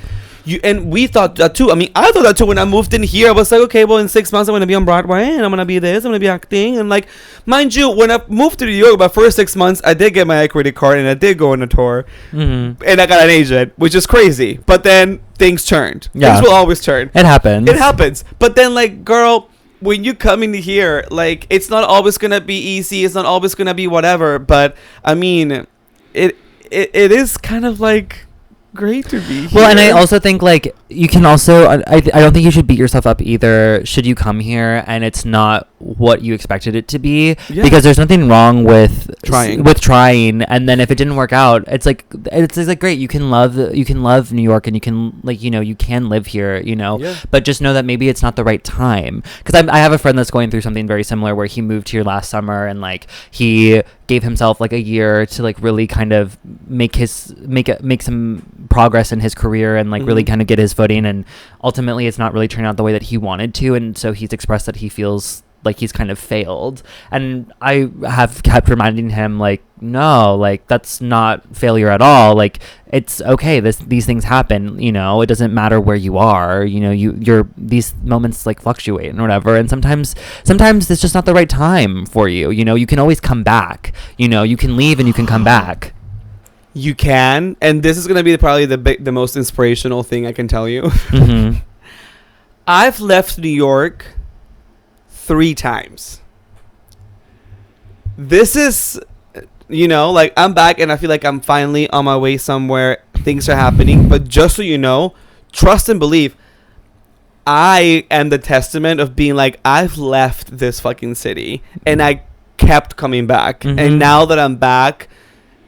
and we thought that too. I mean, I thought that too when I moved in here. I was like, okay, well, in 6 months I'm going to be on Broadway and I'm going to be this, I'm going to be acting. And like, mind you, when I moved to New York, my first 6 months, I did get my equity card and I did go on a tour. Mm-hmm. And I got an agent, which is crazy. But then things turned. Yeah. Things will always turn. It happens. But then, like, girl, when you come in here, like, it's not always going to be easy. It's not always going to be whatever. But, I mean, it is kind of like great to be here. Well, and I also think like you can also I don't think you should beat yourself up either should you come here and it's not what you expected it to be, because there's nothing wrong with trying, and then if it didn't work out, it's like great, you can love New York and you can, like, you know, you can live here, you know, but just know that maybe it's not the right time. Because I have a friend that's going through something very similar, where he moved here last summer and like he gave himself like a year to like really kind of make some progress in his career and like really kind of get his footing, and ultimately it's not really turning out the way that he wanted to, and so he's expressed that he feels like he's kind of failed, and I have kept reminding him like, no, like that's not failure at all, like it's okay, these things happen, you know, it doesn't matter where you are, you know, you're these moments like fluctuate and whatever, and sometimes it's just not the right time for you, you know, you can always come back, you know, you can leave and you can come back. You can, and this is going to be probably the most inspirational thing I can tell you. Mm-hmm. I've left New York 3 times. This is, you know, like I'm back and I feel like I'm finally on my way somewhere. Things are happening, but just so you know, trust and believe, I am the testament of being like, I've left this fucking city and I kept coming back. Mm-hmm. And now that I'm back,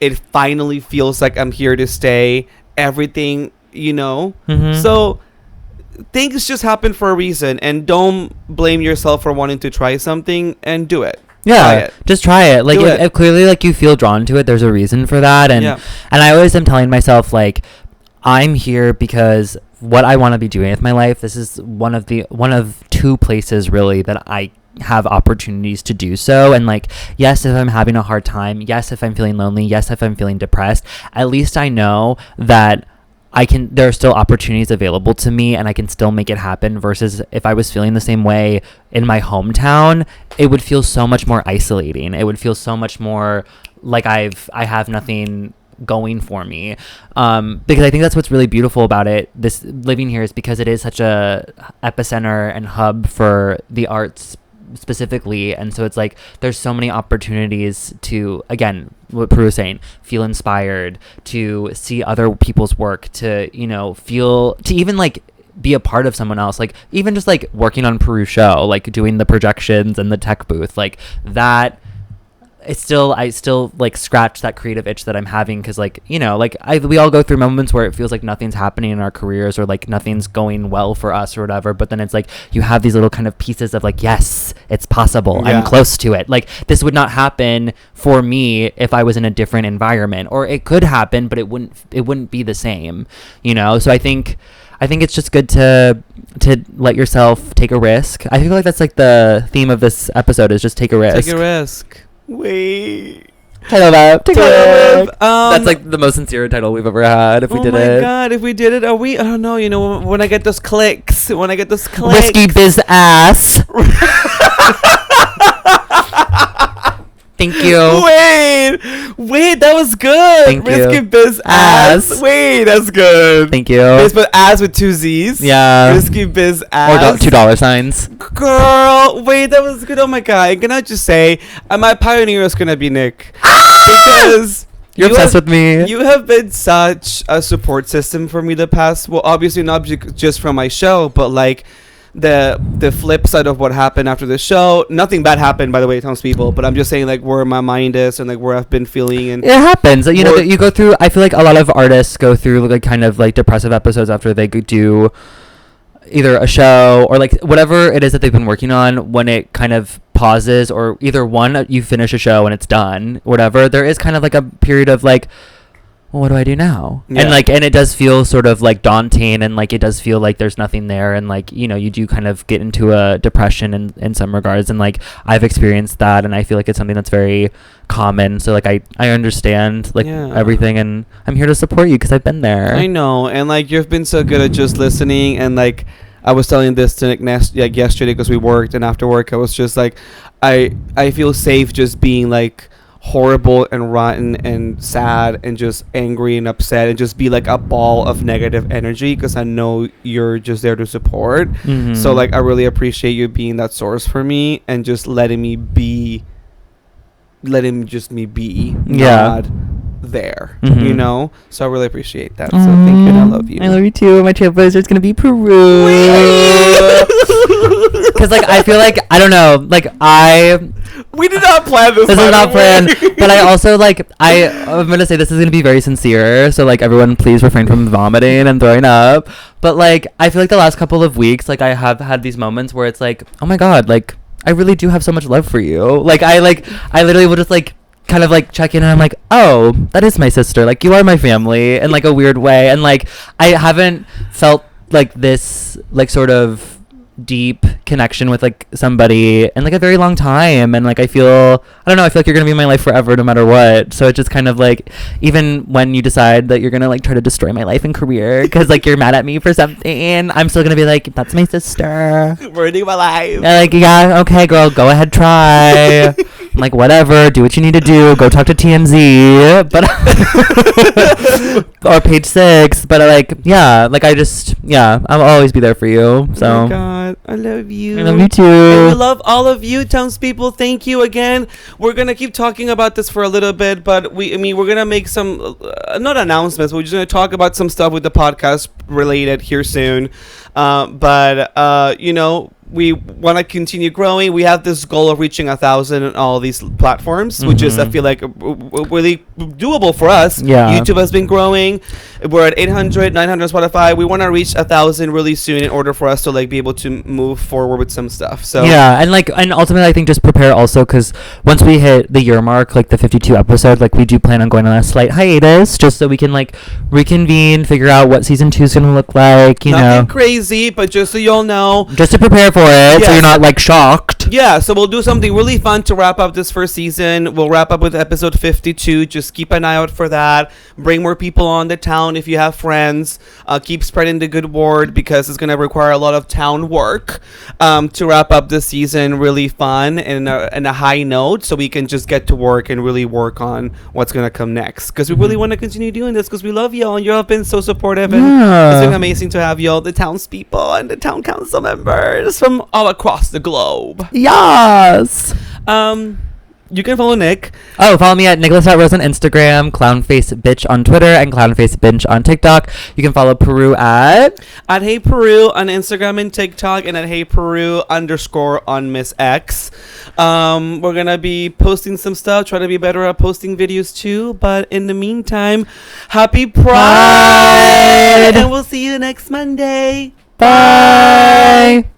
it finally feels like I'm here to stay. Everything, you know? Mm-hmm. So things just happen for a reason, and don't blame yourself for wanting to try something, and do it. Yeah, just try it. Like if clearly like you feel drawn to it, there's a reason for that. And I always am telling myself like, I'm here because what I want to be doing with my life, this is one of 2 places really that I have opportunities to do so. And like, yes, if I'm having a hard time, yes, if I'm feeling lonely, yes, if I'm feeling depressed, at least I know that there are still opportunities available to me and I can still make it happen, versus if I was feeling the same way in my hometown, it would feel so much more isolating. It would feel so much more like I have nothing going for me, because I think that's what's really beautiful about it, this living here, is because it is such a epicenter and hub for the arts specifically, and so it's like there's so many opportunities to, again, what Peru was saying, feel inspired, to see other people's work, to, you know, feel, to even like be a part of someone else, like even just like working on Peru show, like doing the projections and the tech booth, like that I still like scratch that creative itch that I'm having, because like, you know, like we all go through moments where it feels like nothing's happening in our careers, or like nothing's going well for us or whatever, but then it's like you have these little kind of pieces of like, yes, it's possible, I'm close to it. Like, this would not happen for me if I was in a different environment, or it could happen, but it wouldn't be the same, you know. So I think it's just good to let yourself take a risk. I feel like that's like the theme of this episode, is just take a risk. Take a risk. Wait. Title that. That's like the most sincere title we've ever had. If we did it. Oh my god! If we did it, are we? I don't know. You know, when I get those clicks, Whiskey biz ass. Thank you. Wait, that was good. Thank you. Risky biz ass. Wait, that's good. Thank you. Biz but ass with 2 Z's. Yeah. Risky biz ass. Or $2. Girl, wait, that was good. Oh my god. Can I just say, my pioneer is gonna be Nick. Because you're obsessed with me. You have been such a support system for me the past. Well, obviously not just from my show, but like the flip side of what happened after the show. Nothing bad happened, by the way, townspeople, but I'm just saying like where my mind is and like where I've been feeling. And it happens, you know, you go through, I feel like a lot of artists go through like kind of like depressive episodes after they do either a show or like whatever it is that they've been working on. When it kind of pauses, or either one, you finish a show and it's done, whatever, there is kind of like a period of like, well, what do I do now? Yeah. And it does feel sort of like daunting, and like it does feel like there's nothing there, and like, you know, you do kind of get into a depression in some regards, and like I've experienced that, and I feel like it's something that's very common. So like I understand like everything, and I'm here to support you because I've been there. I know, and like you've been so good at just listening, and like I was telling this to Nick yesterday because we worked, and after work I was just like, I feel safe just being like horrible and rotten and sad and just angry and upset and just be like a ball of negative energy, because I know you're just there to support. Mm-hmm. So like I really appreciate you being that source for me and just letting me be not there, you know. So I really appreciate that. So thank you, and I love you. I love you too. My trailblazer is gonna be Peru. Because like I feel like, I don't know, like we did not plan this. This is not planned. But I also like I'm gonna say this is gonna be very sincere. So like everyone, please refrain from vomiting and throwing up. But like I feel like the last couple of weeks, like I have had these moments where it's like, oh my god, like I really do have so much love for you. Like I literally will just like kind of like check in, and I'm like, oh, that is my sister. Like you are my family in like a weird way. And like I haven't felt like this like sort of deep connection with like somebody in like a very long time, and like I feel like you're gonna be in my life forever no matter what. So it's just kind of like, even when you decide that you're gonna like try to destroy my life and career because like you're mad at me for something, I'm still gonna be like, that's my sister, ruining my life. And like, yeah, okay girl, go ahead, try. I'm like, whatever, do what you need to do, go talk to TMZ, but or Page 6, but like, yeah, like I'll always be there for you. So oh my god, I love you. I love you too. And we love all of you, townspeople. Thank you again. We're gonna keep talking about this for a little bit, but we're gonna make some not announcements. We're just gonna talk about some stuff with the podcast related here soon. But you know, we want to continue growing. We have this goal of reaching 1,000 on all these platforms, which is, I feel like, really doable for us. Yeah. YouTube has been growing. We're at 800, 900 Spotify. We want to reach 1,000 really soon in order for us to like be able to move forward with some stuff. So yeah, and ultimately, I think just prepare also, because once we hit the year mark, like the 52 episode, like we do plan on going on a slight hiatus, just so we can like reconvene, figure out what season 2 is gonna look like. You Nothing know, crazy, but just so y'all know, just to prepare for it, yes. So you're not like shocked. Yeah, so we'll do something really fun to wrap up this first season. We'll wrap up with episode 52. Just keep an eye out for that. Bring more people on the town if you have friends. Keep spreading the good word, because it's going to require a lot of town work to wrap up this season really fun and a high note, so we can just get to work and really work on what's going to come next. Because we really want to continue doing this, because we love y'all, and you have been so supportive. And it's been amazing to have y'all, the townspeople and the town council members from all across the globe. Yes. you can follow Nick. Oh, follow me at Nicholas.Rose on Instagram, ClownfaceBitch on Twitter, and ClownfaceBinch on TikTok. You can follow Peru at Hey Peru on Instagram and TikTok, and at Hey Peru _ on Miss X. We're gonna be posting some stuff, trying to be better at posting videos too. But in the meantime, happy Pride! And we'll see you next Monday. Bye.